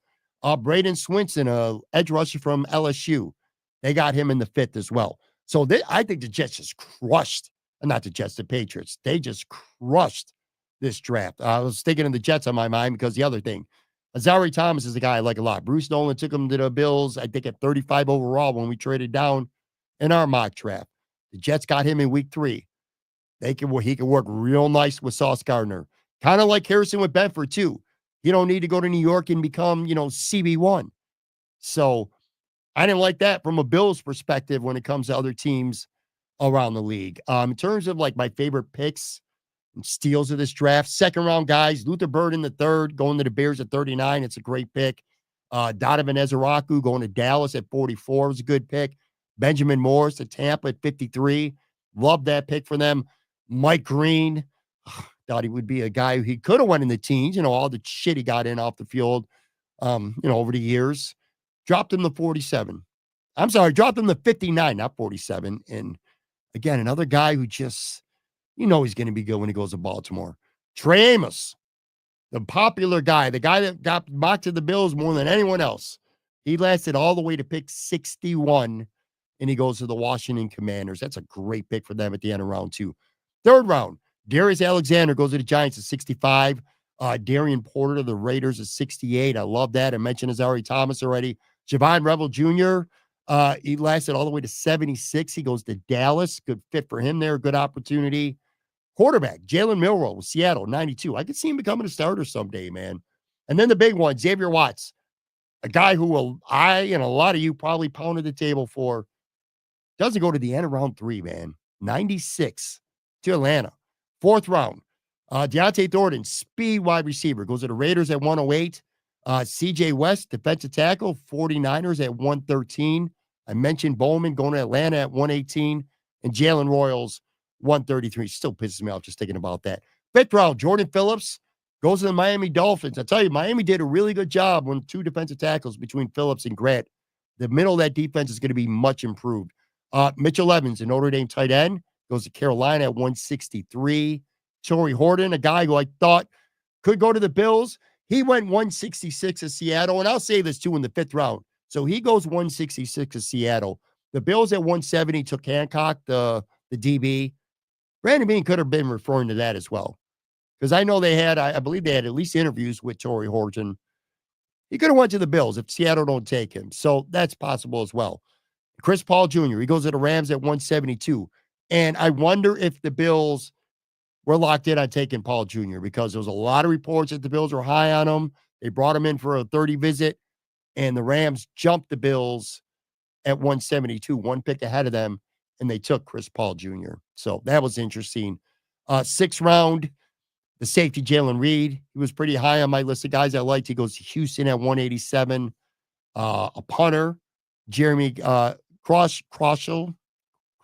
A: Braden Swinson, a edge rusher from LSU. They got him in the 5th as well. So I think the Jets just crushed, not the Jets, the Patriots. They just crushed this draft. I was thinking of the Jets on my mind because the other thing, Azari Thomas is a guy I like a lot. Bruce Nolan took him to the Bills, I think at 35 overall when we traded down in our mock draft. The Jets got him in week 3. He can work real nice with Sauce Gardner. Kind of like Harrison with Benford too. You don't need to go to New York and become, CB1. So I didn't like that from a Bills perspective when it comes to other teams around the league. In terms of like my favorite picks and steals of this draft, 2nd round guys, Luther Bird in the 3rd, going to the Bears at 39. It's a great pick. Donovan Ezeraku going to Dallas at 44 was a good pick. Benjamin Morris to Tampa at 53. Love that pick for them. Mike Green, thought he would be a guy who he could have won in the teens, all the shit he got in off the field, over the years. Dropped him to 47. I'm sorry, dropped him to 59, not 47. And again, another guy who just, he's going to be good when he goes to Baltimore. Trey Amos, the popular guy, the guy that got mocked to the Bills more than anyone else. He lasted all the way to pick 61, and he goes to the Washington Commanders. That's a great pick for them at the end of round 2. 3rd round, Darius Alexander goes to the Giants at 65. Darian Porter to the Raiders at 68. I love that. I mentioned Azari Thomas already. Javon Revel Jr., he lasted all the way to 76. He goes to Dallas. Good fit for him there. Good opportunity. Quarterback, Jalen Milroe with Seattle, 92. I could see him becoming a starter someday, man. And then the big one, Xavier Watts, a guy who I and a lot of you probably pounded the table for. Doesn't go to the end of round 3, man. 96 to Atlanta. 4th round. Deontay Thornton, speed wide receiver, goes to the Raiders at 108. CJ West, defensive tackle, 49ers at 113. I mentioned Bowman going to Atlanta at 118. And Jalen Royals, 133. Still pisses me off just thinking about that. 5th round, Jordan Phillips goes to the Miami Dolphins. I tell you, Miami did a really good job when 2 defensive tackles between Phillips and Grant. The middle of that defense is going to be much improved. Mitchell Evans, a Notre Dame tight end, goes to Carolina at 163. Torrey Horton, a guy who I thought could go to the Bills. He went 166 to Seattle, and I'll say this too in the 5th round. So he goes 166 to Seattle. The Bills at 170 took Hancock, the DB. Brandon Beane could have been referring to that as well, because I know they had, I believe they had at least interviews with Torrey Horton. He could have went to the Bills if Seattle don't take him. So that's possible as well. Chris Paul Jr., he goes to the Rams at 172. And I wonder if the Bills were locked in on taking Paul Jr. because there was a lot of reports that the Bills were high on him. They brought him in for a 30 visit, and the Rams jumped the Bills at 172, 1 pick ahead of them, and they took Chris Paul Jr. So that was interesting. 6th round, the safety Jalen Reed. He was pretty high on my list of guys I liked. He goes to Houston at 187. A punter, Jeremy Crossell.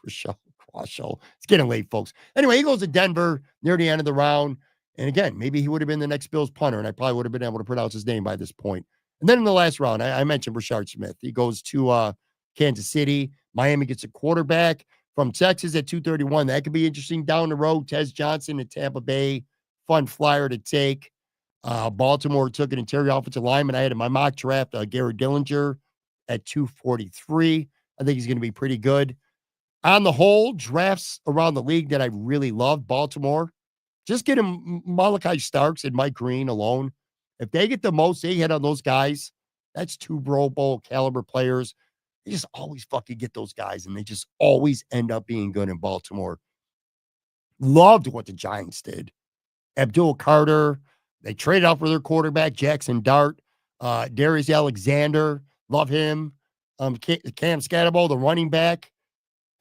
A: It's getting late, folks. Anyway, he goes to Denver near the end of the round. And again, maybe he would have been the next Bills punter, and I probably would have been able to pronounce his name by this point. And then in the last round, I mentioned Rashard Smith. He goes to Kansas City. Miami gets a quarterback from Texas at 231. That could be interesting down the road. Tez Johnson at Tampa Bay. Fun flyer to take. Baltimore took an interior offensive lineman. I had in my mock draft, Garrett Dillinger at 243. I think he's going to be pretty good. On the whole, drafts around the league that I really love, Baltimore, just get him Malachi Starks and Mike Green alone. If they get the most they hit on those guys, that's 2 Pro Bowl caliber players. They just always fucking get those guys, and they just always end up being good in Baltimore. Loved what the Giants did. Abdul Carter, They traded out for their quarterback, Jackson Dart. Darius Alexander, love him. Cam Scatterbo, the running back.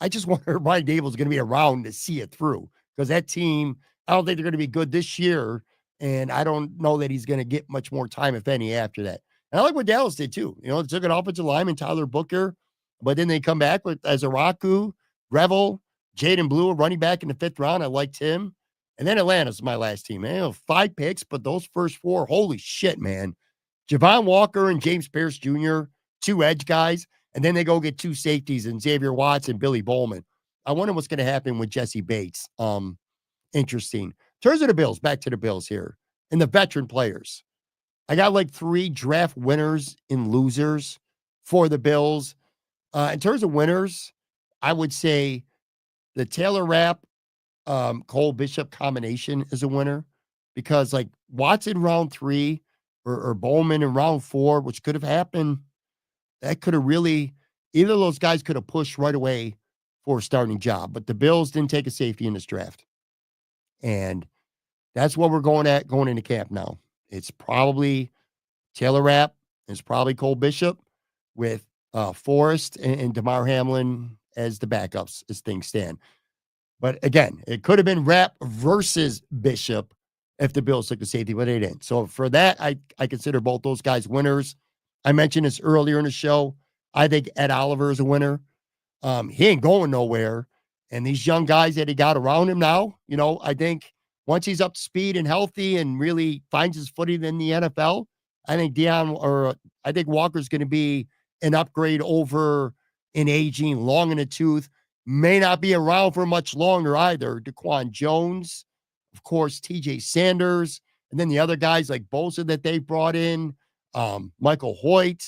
A: I just wonder if Brian Dable's going to be around to see it through, because that team, I don't think they're going to be good this year. And I don't know that he's going to get much more time, if any, after that. And I like what Dallas did too. You know, they took an offensive lineman, Tyler Booker, but then they come back with Azaraku, Revel, Jaden Blue, a running back in the 5th round. I liked him. And then Atlanta's my last team, man. You know, 5 picks, but those first 4, holy shit, man. Javon Walker and James Pierce Jr., 2 edge guys. And then they go get 2 safeties and Xavier Watts and Billy Bowman. I wonder what's going to happen with Jesse Bates. Interesting. In terms of the Bills, back to the Bills here. And the veteran players. I got like 3 draft winners and losers for the Bills. In terms of winners, I would say the Taylor Rapp, Cole Bishop combination is a winner, because like Watson round 3 or Bowman in round 4, which could have happened. That could have really, either of those guys could have pushed right away for a starting job, but the Bills didn't take a safety in this draft. And that's what we're going into camp now. It's probably Taylor Rapp. It's probably Cole Bishop with Forrest and DeMar Hamlin as the backups as things stand. But again, it could have been Rapp versus Bishop if the Bills took the safety, but they didn't. So for that, I consider both those guys winners. I mentioned this earlier in the show. I think Ed Oliver is a winner. He ain't going nowhere. And these young guys that he got around him now, you know, I think once he's up to speed and healthy and really finds his footing in the NFL, I think Walker's going to be an upgrade over an aging, long in the tooth. May not be around for much longer either. Daquan Jones, of course, TJ Sanders, and then the other guys like Bosa that they brought in, Michael Hoyt,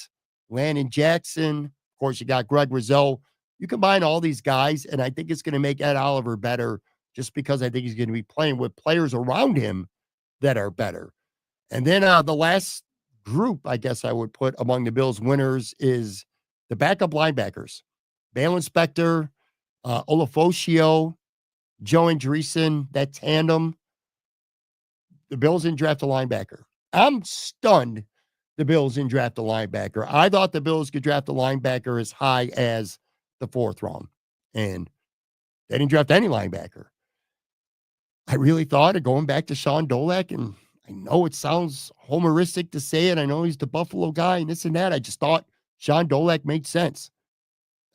A: Landon Jackson. Of course, you got Greg Rizzo. You combine all these guys, and I think it's going to make Ed Oliver better, just because I think he's going to be playing with players around him that are better. And then the last group, I guess I would put among the Bills winners, is the backup linebackers. Balin Spector, Olafoshio, Joe Andreessen, that tandem. The Bills didn't draft a linebacker. I'm stunned the Bills didn't draft a linebacker. I thought the Bills could draft a linebacker as high as the 4th round, and they didn't draft any linebacker. I really thought of going back to Shawn Dolac, and I know it sounds homeristic to say it. I know he's the Buffalo guy and this and that. I just thought Shawn Dolac made sense.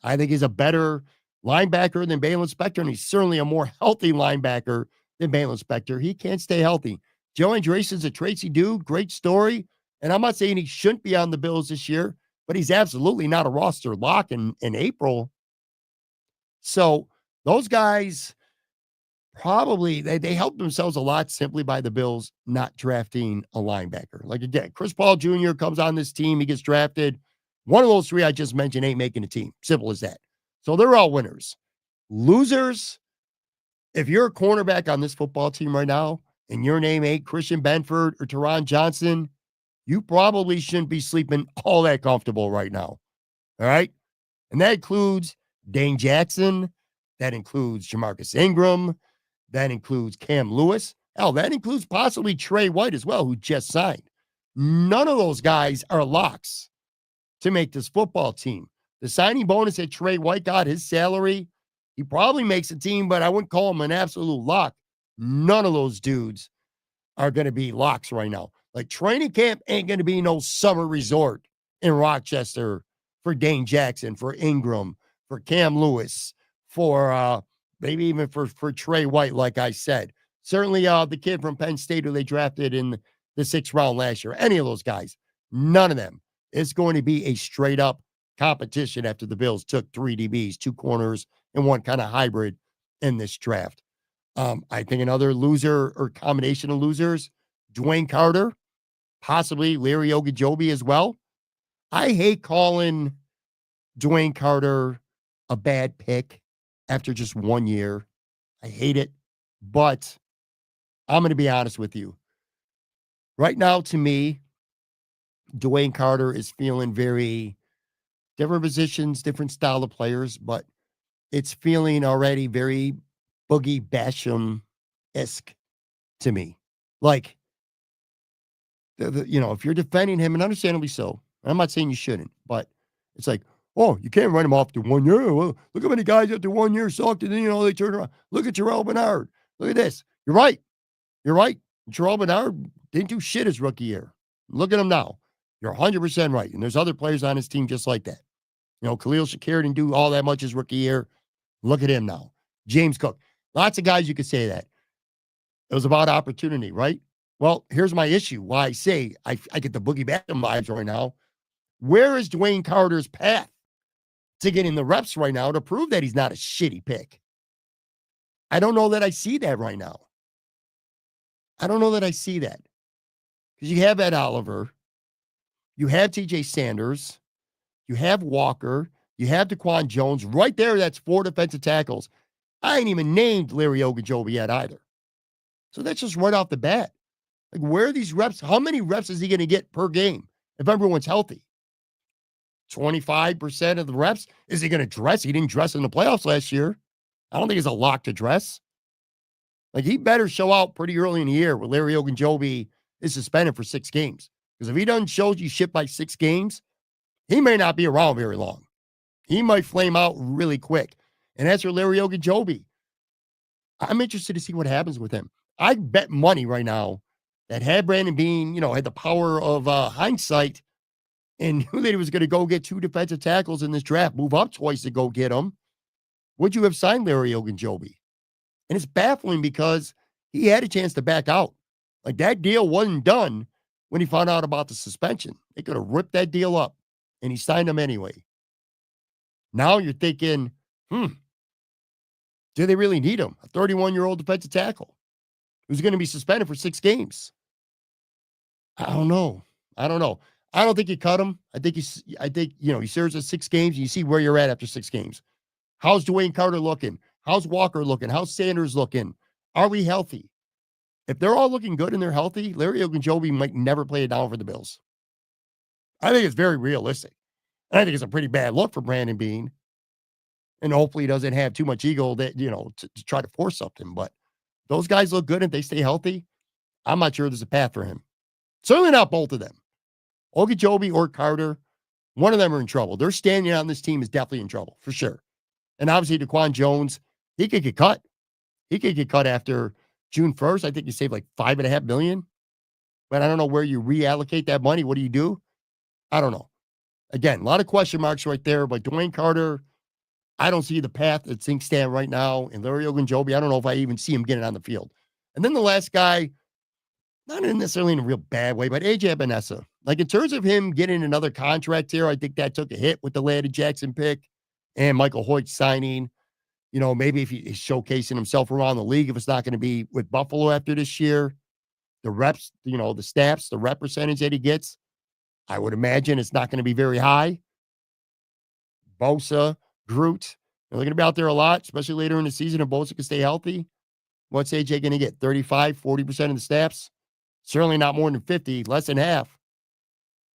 A: I think he's a better linebacker than Balin Spector, and he's certainly a more healthy linebacker than Balin Spector. He can't stay healthy. Joe Andreessen's a Tracy dude, great story. And I'm not saying he shouldn't be on the Bills this year, but he's absolutely not a roster lock in April. So those guys probably, they helped themselves a lot simply by the Bills not drafting a linebacker. Like again, Chris Paul Jr. comes on this team, he gets drafted. One of those 3 I just mentioned ain't making a team. Simple as that. So they're all winners. Losers, if you're a cornerback on this football team right now and your name ain't Christian Benford or Teron Johnson, you probably shouldn't be sleeping all that comfortable right now. All right? And that includes Dane Jackson. That includes Jamarcus Ingram. That includes Cam Lewis. Hell, that includes possibly Trey White as well, who just signed. None of those guys are locks to make this football team. The signing bonus that Trey White got, his salary, he probably makes a team, but I wouldn't call him an absolute lock. None of those dudes are going to be locks right now. Like training camp ain't going to be no summer resort in Rochester for Dane Jackson, for Ingram, for Cam Lewis, for maybe even for Trey White, like I said. Certainly the kid from Penn State who they drafted in the 6th round last year. Any of those guys, none of them. It's going to be a straight up competition after the Bills took 3 DBs, 2 corners, and 1 kind of hybrid in this draft. I think another loser or combination of losers, Dwayne Carter, possibly Larry Ogunjobi as well. I hate calling Dwayne Carter a bad pick after just 1 year. I hate it, but I'm going to be honest with you. Right now, to me, Dwayne Carter is feeling very different positions, different style of players, but it's feeling already very Boogie Basham-esque to me. Like, if you're defending him, and understandably so, I'm not saying you shouldn't, but it's like, oh, you can't write him off to 1 year. Well, look how many guys after 1 year sucked, and then, they turn around. Look at Terrell Bernard. Look at this. You're right. You're right. Terrell Bernard didn't do shit his rookie year. Look at him now. You're 100% right. And there's other players on his team just like that. Khalil Shakir didn't do all that much his rookie year. Look at him now. James Cook. Lots of guys you could say that. It was about opportunity, right? Well, here's my issue. Why I say I get the Boogie Basham vibes right now. Where is Dwayne Carter's path to getting the reps right now to prove that he's not a shitty pick? I don't know that I see that right now. I don't know that I see that. Because you have Ed Oliver. You have TJ Sanders. You have Walker. You have Daquan Jones. Right there, that's 4 defensive tackles. I ain't even named Larry Ogunjobi yet either. So that's just right off the bat. Like, where are these reps? How many reps is he going to get per game if everyone's healthy? 25% of the reps? Is he going to dress? He didn't dress in the playoffs last year. I don't think it's a lock to dress. Like, he better show out pretty early in the year where Larry Ogunjobi is suspended for 6 games. Because if he doesn't show you shit by 6 games, he may not be around very long. He might flame out really quick. And as for Larry Ogunjobi, I'm interested to see what happens with him. I bet money right now that had Brandon Beane, had the power of hindsight and knew that he was going to go get 2 defensive tackles in this draft, move up twice to go get them, would you have signed Larry Ogunjobi? And it's baffling because he had a chance to back out. Like, that deal wasn't done when he found out about the suspension. They could have ripped that deal up, and he signed him anyway. Now you're thinking, do they really need him? A 31-year-old defensive tackle who's going to be suspended for 6 games. I don't know. I don't think you cut him. I think he serves at 6 games, and you see where you're at after 6 games. How's Dwayne Carter looking? How's Walker looking? How's Sanders looking? Are we healthy? If they're all looking good and they're healthy, Larry Ogunjobi might never play it down for the Bills. I think it's very realistic. And I think it's a pretty bad look for Brandon Beane. And hopefully he doesn't have too much ego that, to try to force something. But those guys look good and they stay healthy. I'm not sure there's a path for him. Certainly not both of them. Ogunjobi or Carter, one of them are in trouble. Their standing on this team is definitely in trouble, for sure. And obviously Daquan Jones, he could get cut. He could get cut after June 1st. I think you save like $5.5 million. But I don't know where you reallocate that money. What do you do? I don't know. Again, a lot of question marks right there. But Dwayne Carter, I don't see the path that things stand right now. And Larry Ogunjobi, I don't know if I even see him getting on the field. And then the last guy, not necessarily in a real bad way, but A.J. Epenesa. Like, in terms of him getting another contract here, I think that took a hit with the Landon Jackson pick and Michael Hoyt signing. Maybe if he's showcasing himself around the league, if it's not going to be with Buffalo after this year, the reps, the snaps, the rep percentage that he gets, I would imagine it's not going to be very high. Bosa, Groot, they're going to be out there a lot, especially later in the season if Bosa can stay healthy. What's AJ going to get? 35, 40% of the snaps? Certainly not more than 50, less than half.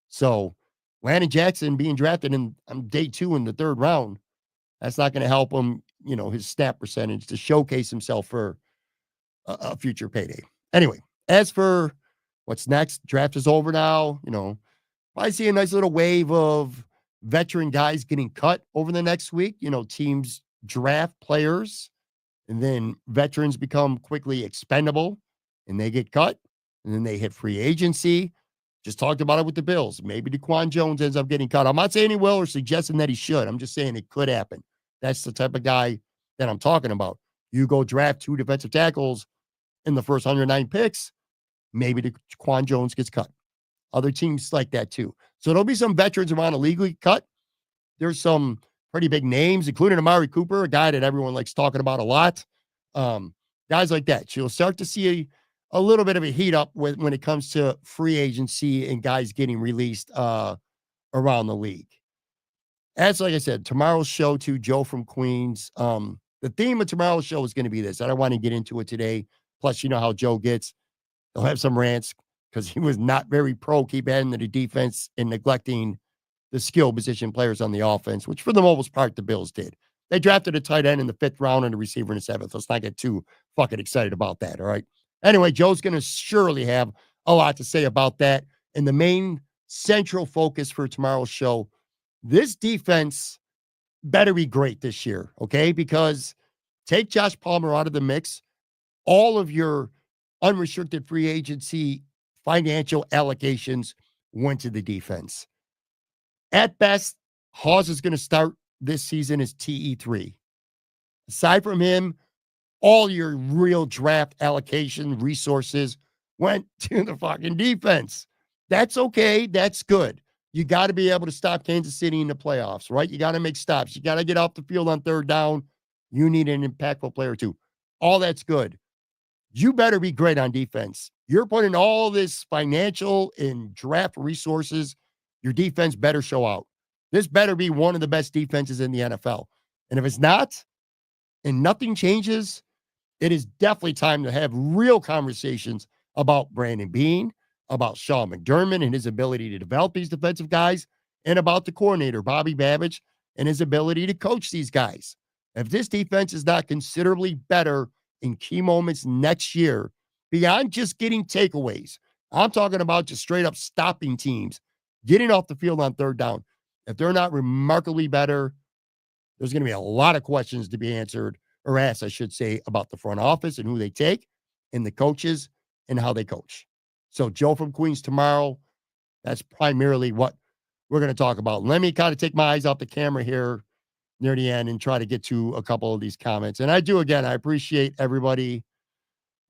A: So Landon Jackson being drafted on day 2 in the 3rd round, that's not going to help him, his snap percentage to showcase himself for a future payday. Anyway, as for what's next, draft is over now. I see a nice little wave of veteran guys getting cut over the next week. Teams draft players and then veterans become quickly expendable and they get cut and then they hit free agency. Just talked about it with the Bills. Maybe Daquan Jones ends up getting cut. I'm not saying he will or suggesting that he should. I'm just saying it could happen. That's the type of guy that I'm talking about. You go draft 2 defensive tackles in the first 109 picks, maybe Daquan Jones gets cut. Other teams like that too. So there'll be some veterans around the league cut. There's some pretty big names, including Amari Cooper, a guy that everyone likes talking about a lot. Guys like that. You'll start to see a little bit of a heat up when it comes to free agency and guys getting released around the league. As like I said, tomorrow's show too, Joe from Queens. The theme of tomorrow's show is going to be this. I don't want to get into it today. Plus, you know how Joe gets. He'll have some rants because he was not very pro keep adding to the defense and neglecting the skill position players on the offense, which for the most part, the Bills did. They drafted a tight end in the 5th round and a receiver in the 7th. Let's not get too fucking excited about that, all right? Anyway, Joe's going to surely have a lot to say about that. And the main central focus for tomorrow's show, this defense better be great this year, okay? Because take Josh Palmer out of the mix, all of your unrestricted free agency financial allocations went to the defense. At best, Hawes is going to start this season as TE3. Aside from him, all your real draft allocation resources went to the fucking defense. That's okay. That's good. You got to be able to stop Kansas City in the playoffs, right? You got to make stops. You got to get off the field on third down. You need an impactful player too. All that's good. You better be great on defense. You're putting all this financial and draft resources. Your defense better show out. This better be one of the best defenses in the NFL. And if it's not, and nothing changes, it is definitely time to have real conversations about Brandon Beane, about Sean McDermott and his ability to develop these defensive guys, and about the coordinator, Bobby Babich, and his ability to coach these guys. If this defense is not considerably better in key moments next year, beyond just getting takeaways, I'm talking about just straight up stopping teams, getting off the field on third down. If they're not remarkably better, there's going to be a lot of questions to be answered or asked, I should say, about the front office and who they take and the coaches and how they coach. So Joe from Queens tomorrow, that's primarily what we're going to talk about. Let me kind of take my eyes off the camera here near the end and try to get to a couple of these comments. And I do, again, I appreciate everybody.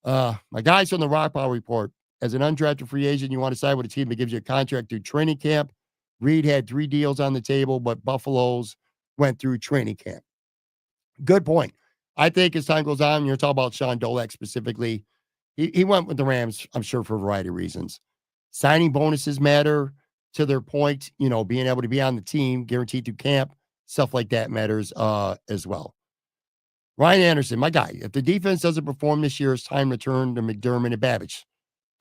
A: My guys from the Rockpile Report, as an undrafted free agent, you want to side with a team that gives you a contract through training camp. Reed had 3 deals on the table, but Buffalo's went through training camp. Good point. I think as time goes on, you're talking about Shawn Dolac specifically. He went with the Rams, I'm sure, for a variety of reasons. Signing bonuses matter to their point, being able to be on the team, guaranteed through camp, stuff like that matters as well. Ryan Anderson, my guy, if the defense doesn't perform this year, it's time to turn to McDermott and Babich.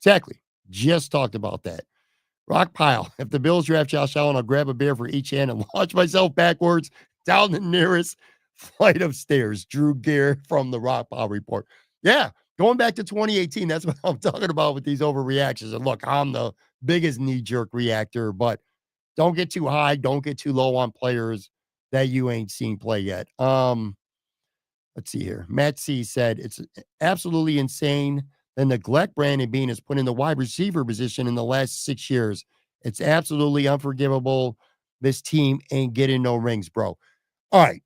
A: Exactly. Just talked about that. Rock Pile, if the Bills draft Josh Allen, I'll grab a beer for each hand and launch myself backwards down the nearest flight of stairs. Drew Gear from the Rock Pile Report. Yeah, going back to 2018, that's what I'm talking about with these overreactions. And look, I'm the biggest knee-jerk reactor, but don't get too high, don't get too low on players that you ain't seen play yet. Let's see here. Matt C said, it's absolutely insane the neglect Brandon Beane has put in the wide receiver position in the last 6 years. It's absolutely unforgivable. This team ain't getting no rings, bro. All right.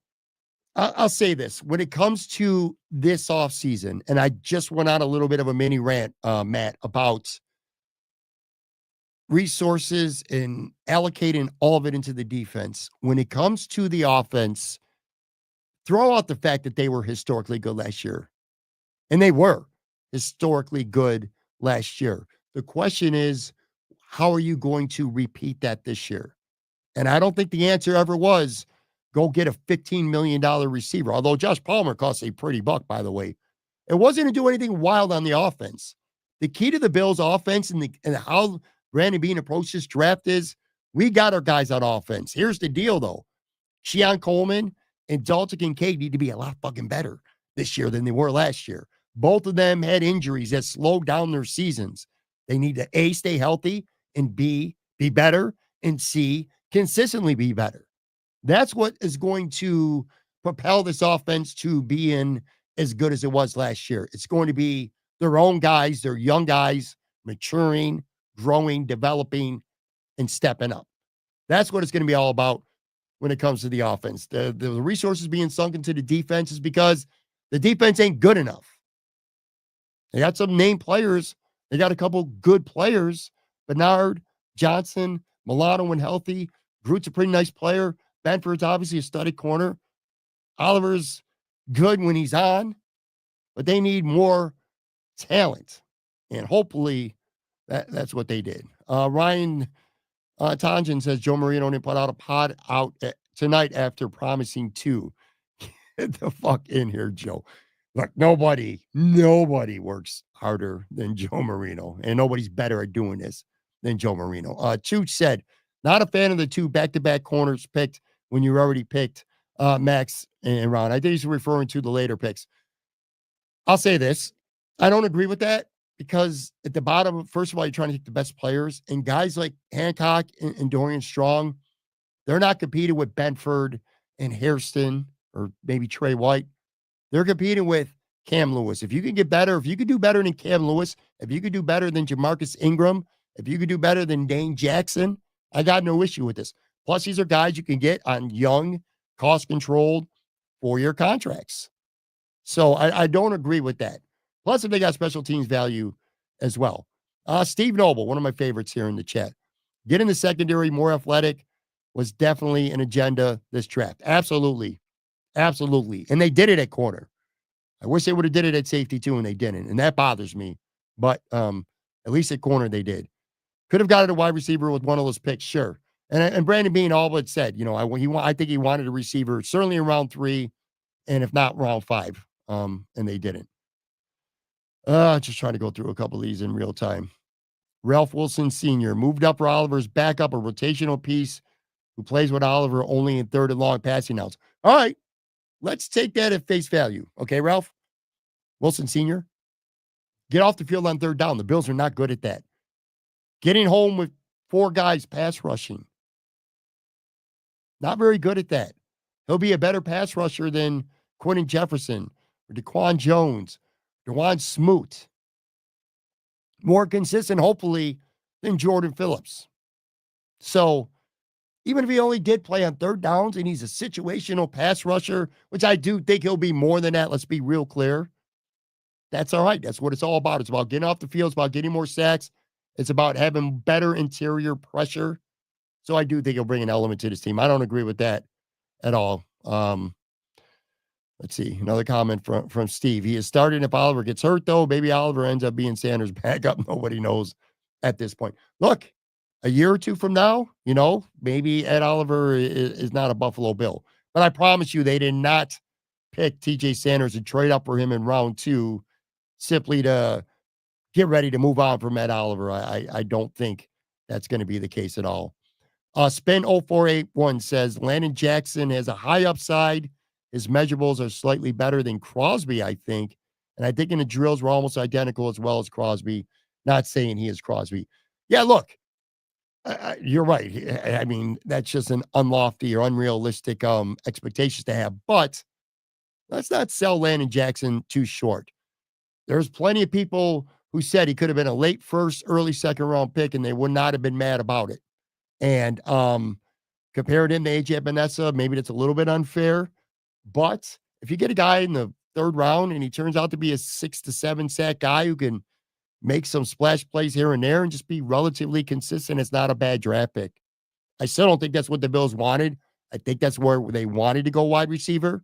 A: I'll say this. When it comes to this offseason, and I just went on a little bit of a mini rant, Matt, about resources and allocating all of it into the defense. When it comes to the offense, throw out the fact that they were historically good last year. And they were historically good last year. The question is, how are you going to repeat that this year? And I don't think the answer ever was go get a $15 million receiver, although Josh Palmer costs a pretty buck, by the way. It wasn't to do anything wild on the offense. The key to the Bills' offense and how Brandon Beane approached this draft is we got our guys on offense. Here's the deal, though. Keon Coleman and Dalton Kincaid need to be a lot fucking better this year than they were last year. Both of them had injuries that slowed down their seasons. They need to A, stay healthy, and B, be better, and C, consistently be better. That's what is going to propel this offense to being as good as it was last year. It's going to be their own guys, their young guys, maturing, growing, developing, and stepping up. That's what it's going to be all about when it comes to the offense. The resources being sunk into the defense is because the defense ain't good enough. They got some named players. They got a couple good players. Bernard, Johnson, Milano when healthy. Groot's a pretty nice player. Benford's obviously a study corner. Oliver's good when he's on, but they need more talent. And hopefully that's what they did. Ryan Tangen says Joe Marino didn't put out a pod out tonight after promising 2. Get the fuck in here, Joe. Look, nobody works harder than Joe Marino, and nobody's better at doing this than Joe Marino. Chooch said, not a fan of the 2 back-to-back corners picked when you already picked Max and Ron. I think he's referring to the later picks. I'll say this. I don't agree with that. because at the bottom, first of all, you're trying to take the best players, and guys like Hancock and Dorian Strong, they're not competing with Benford and Hairston or maybe Trey White. They're competing with Cam Lewis. If you can get better, if you could do better than Cam Lewis, if you could do better than Jamarcus Ingram, if you could do better than Dane Jackson, I got no issue with this. Plus, these are guys you can get on young, cost-controlled 4-year contracts. So I don't agree with that. Plus, if they got special teams value as well. Steve Noble, one of my favorites here in the chat. Getting the secondary more athletic was definitely an agenda this draft. Absolutely. Absolutely. And they did it at corner. I wish they would have did it at safety too, and they didn't. And that bothers me. But at least at corner they did. Could have got a wide receiver with one of those picks, sure. And Brandon Bean all but said, I think he wanted a receiver certainly in round 3, and if not round 5. And they didn't. Just trying to go through a couple of these in real time. Ralph Wilson Sr. moved up for Oliver's backup, a rotational piece who plays with Oliver only in third and long passing outs. All right, let's take that at face value. Okay, Ralph Wilson Sr., get off the field on third down. The Bills are not good at that. Getting home with 4 guys pass rushing. Not very good at that. He'll be a better pass rusher than Quentin Jefferson or DeQuan Jones, Dewan Smoot. More consistent, hopefully, than Jordan Phillips. So, even if he only did play on third downs and he's a situational pass rusher, which I do think he'll be more than that, let's be real clear, that's all right. That's what it's all about. It's about getting off the field. It's about getting more sacks. It's about having better interior pressure. So I do think he'll bring an element to this team. I don't agree with that at all. Let's see. Another comment from Steve. He is starting if Oliver gets hurt, though. Maybe Oliver ends up being Sanders' backup. Nobody knows at this point. Look, a year or two from now, maybe Ed Oliver is not a Buffalo Bill. But I promise you, they did not pick TJ Sanders and trade up for him in round 2 simply to get ready to move on from Ed Oliver. I don't think that's going to be the case at all. Spin 0481 says Landon Jackson has a high upside. His measurables are slightly better than Crosby, I think. And I think in the drills we're almost identical as well as Crosby. Not saying he is Crosby. Yeah, look, you're right. I mean, that's just an unlofty or unrealistic expectations to have. But let's not sell Landon Jackson too short. There's plenty of people who said he could have been a late first, early second round pick, and they would not have been mad about it. And compared him to AJ Epinesa, maybe that's a little bit unfair. But if you get a guy in the third round and he turns out to be a 6 to 7 sack guy who can make some splash plays here and there and just be relatively consistent, it's not a bad draft pick. I still don't think that's what the Bills wanted. I think that's where they wanted to go wide receiver.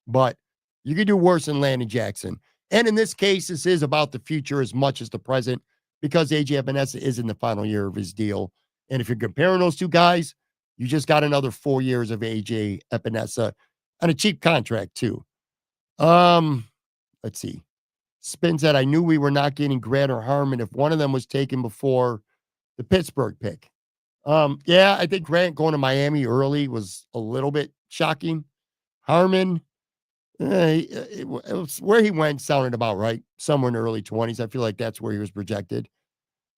A: But you could do worse than Landon Jackson. And in this case, this is about the future as much as the present because AJ Epinesa is in the final year of his deal. And if you're comparing those two guys, you just got another 4 years of AJ Epinesa on a cheap contract too. Let's see. Spin said, I knew we were not getting Grant or Harmon if one of them was taken before the Pittsburgh pick. Yeah, I think Grant going to Miami early was a little bit shocking. Harmon, it was where he went sounded about right. Somewhere in the early 20s. I feel like that's where he was projected.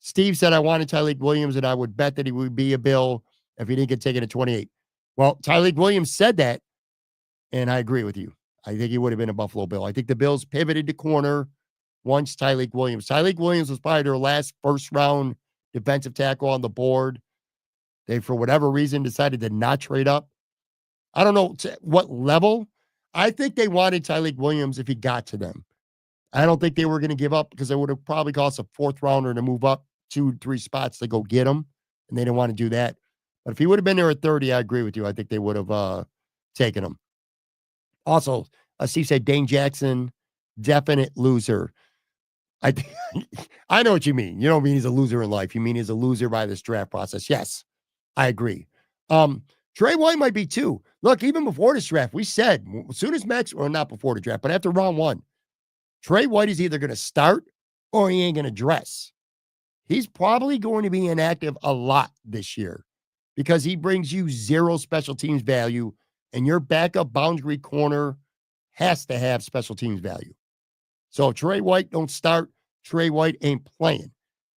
A: Steve said, I wanted Tyleik Williams, and I would bet that he would be a Bill if he didn't get taken at 28. Well, Tyleik Williams said that, and I agree with you. I think he would have been a Buffalo Bill. I think the Bills pivoted to corner once Tyleik Williams. Tyleik Williams was probably their last first-round defensive tackle on the board. They, for whatever reason, decided to not trade up. I don't know what level. I think they wanted Tyleik Williams if he got to them. I don't think they were going to give up because it would have probably cost a 4th-rounder to move up 2-3 spots to go get him, and they didn't want to do that. But if he would have been there at 30, I agree with you. I think they would have taken him. Also, Steve said Dane Jackson, definite loser. I know what you mean. You don't mean he's a loser in life. You mean he's a loser by this draft process. Yes, I agree. Trey White might be too. Look, even before this draft, we said as soon as Max, or not before the draft, but after round 1, Trey White is either going to start or he ain't going to dress. He's probably going to be inactive a lot this year because he brings you 0 special teams value, and your backup boundary corner has to have special teams value. So if Trey White don't start, Trey White ain't playing.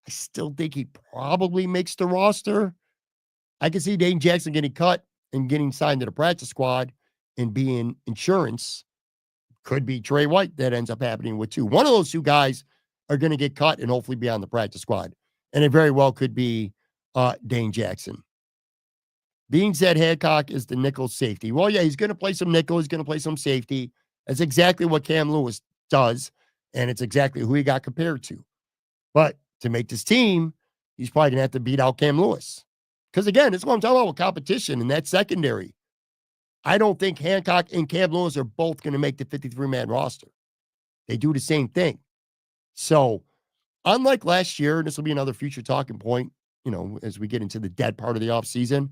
A: I still think he probably makes the roster. I can see Dane Jackson getting cut and getting signed to the practice squad and being insurance. Could be Trey White that ends up happening with two. One of those two guys are going to get cut and hopefully be on the practice squad. And it very well could be Dane Jackson. Being said, Hancock is the nickel safety. Well, yeah, he's going to play some nickel. He's going to play some safety. That's exactly what Cam Lewis does. And it's exactly who he got compared to. But to make this team, he's probably going to have to beat out Cam Lewis. Because again, it's what I'm talking about with competition in that secondary. I don't think Hancock and Cam Lewis are both going to make the 53-man roster. They do the same thing. So, unlike last year, and this will be another future talking point, as we get into the dead part of the offseason,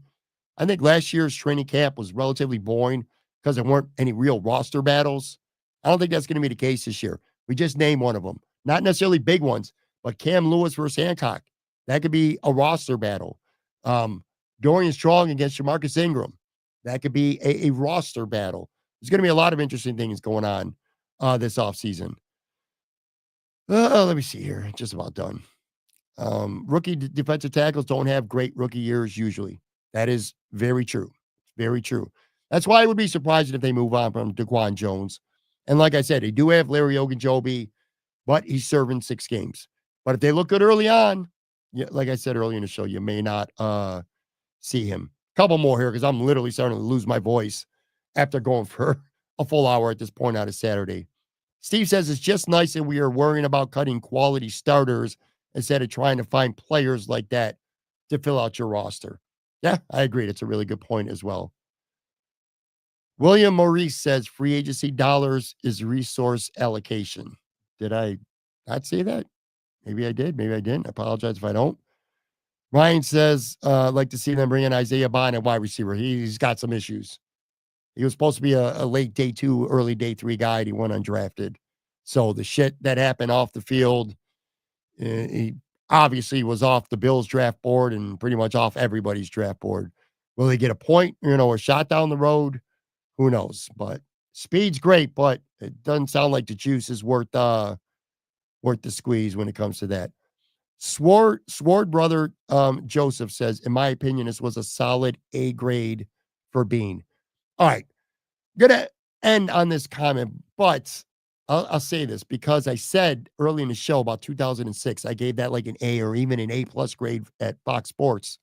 A: I think last year's training camp was relatively boring because there weren't any real roster battles. I don't think that's going to be the case this year. We just named one of them. Not necessarily big ones, but Cam Lewis versus Hancock. That could be a roster battle. Dorian Strong against Jamarcus Ingram. That could be a roster battle. There's going to be a lot of interesting things going on this offseason. Let me see here. Just about done. Rookie defensive tackles don't have great rookie years usually. That is very true. Very true. That's why I would be surprised if they move on from DaQuan Jones. And like I said, they do have Larry Ogunjobi, but he's serving 6 games. But if they look good early on, yeah, like I said earlier in the show, you may not see him. Couple more here because I'm literally starting to lose my voice after going for a full hour at this point on a Saturday. Steve says it's just nice that we are worrying about cutting quality starters instead of trying to find players like that to fill out your roster. Yeah, I agree. That's a really good point as well. William Maurice says free agency dollars is resource allocation. Did I not say that? Maybe I did. Maybe I didn't. I apologize if I don't. Ryan says, like to see them bring in Isaiah Bond at wide receiver. He's got some issues. He was supposed to be a late day 2, early day 3 guy, and he went undrafted. So the shit that happened off the field, he obviously was off the Bills draft board and pretty much off everybody's draft board. Will they get a point, or shot down the road? Who knows? But speed's great, but it doesn't sound like the juice is worth the squeeze when it comes to that. Sword brother Joseph says, in my opinion, this was a solid A grade for Bean. All right. Gonna end on this comment, but I'll say this because I said early in the show about 2006, I gave that like an A or even an A+ grade at Fox Sports.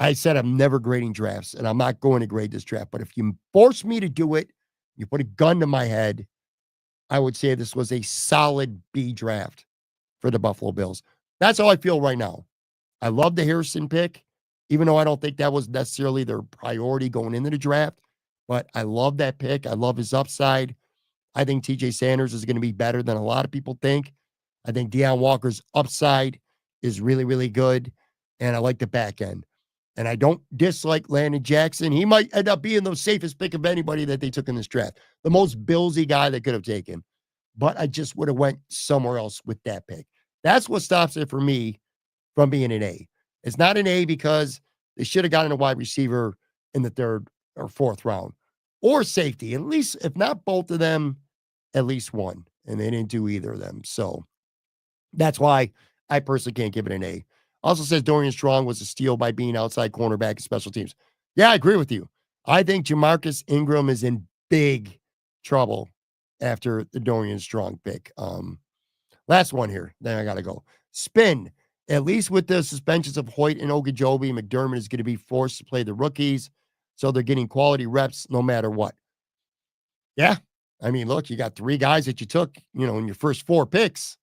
A: I said I'm never grading drafts, and I'm not going to grade this draft. But if you force me to do it, you put a gun to my head, I would say this was a solid B draft for the Buffalo Bills. That's how I feel right now. I love the Harrison pick, even though I don't think that was necessarily their priority going into the draft. But I love that pick. I love his upside. I think TJ Sanders is going to be better than a lot of people think. I think Deonte Walker's upside is really, really good. And I like the back end. And I don't dislike Landon Jackson. He might end up being the safest pick of anybody that they took in this draft. The most Billsy guy they could have taken. But I just would have went somewhere else with that pick. That's what stops it for me from being an A. It's not an A because they should have gotten a wide receiver in the 3rd or 4th round. Or safety. At least, if not both of them, at least one. And they didn't do either of them. So that's why I personally can't give it an A. Also says Dorian Strong was a steal by being outside cornerback and special teams. Yeah, I agree with you. I think Jamarcus Ingram is in big trouble after the Dorian Strong pick. Last one here. Then I got to go. Spin. At least with the suspensions of Hoyt and Ogunjobi, McDermott is going to be forced to play the rookies. So they're getting quality reps no matter what. Yeah. I mean, look, you got 3 guys that you took, in your first 4 picks.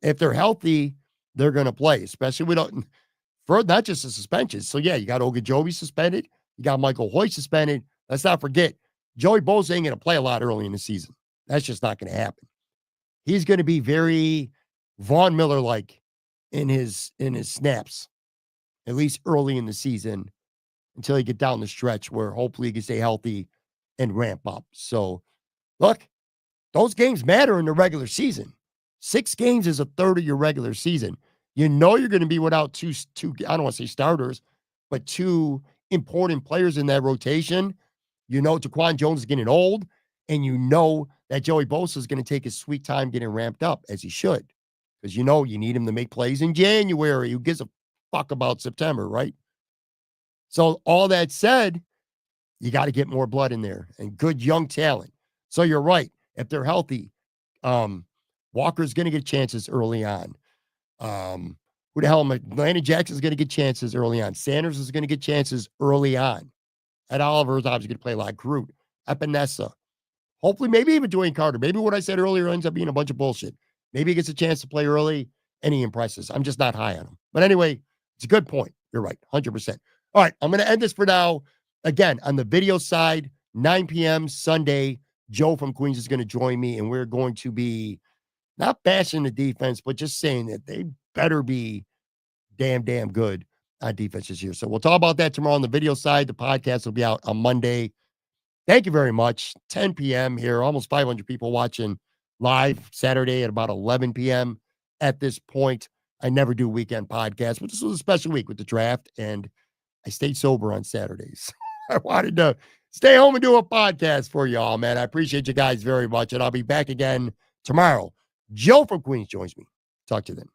A: If they're healthy, they're going to play, especially for not just the suspensions. So, yeah, you got Ogunjobi suspended. You got Michael Hoyt suspended. Let's not forget, Joey Bosa ain't going to play a lot early in the season. That's just not going to happen. He's going to be very Von Miller-like in his snaps, at least early in the season, until you get down the stretch where hopefully he can stay healthy and ramp up. So, look, those games matter in the regular season. 6 games is a third of your regular season. You're going to be without two, I don't want to say starters, but 2 important players in that rotation. DaQuan Jones is getting old, and that Joey Bosa is going to take his sweet time getting ramped up, as he should. because you need him to make plays in January. Who gives a fuck about September, right? So all that said, you got to get more blood in there and good young talent. So you're right. If they're healthy, Walker's going to get chances early on. Who the hell am I? Landon Jackson's going to get chances early on. Sanders is going to get chances early on. Ed Oliver is obviously going to play a lot. Groot, Epinesa. Hopefully, maybe even Dwayne Carter. Maybe what I said earlier ends up being a bunch of bullshit. Maybe he gets a chance to play early and he impresses. I'm just not high on him. But anyway, it's a good point. You're right, 100%. All right, I'm going to end this for now. Again, on the video side, 9 p.m. Sunday, Joe from Queens is going to join me, and we're going to be not bashing the defense, but just saying that they better be damn good on defense this year. So we'll talk about that tomorrow on the video side. The podcast will be out on Monday. Thank you very much. 10 p.m. here, almost 500 people watching live Saturday at about 11 p.m. at this point. I never do weekend podcasts, but this was a special week with the draft, and I stayed sober on Saturdays. I wanted to stay home and do a podcast for y'all, man. I appreciate you guys very much, and I'll be back again tomorrow. Joe from Queens joins me. Talk to you then.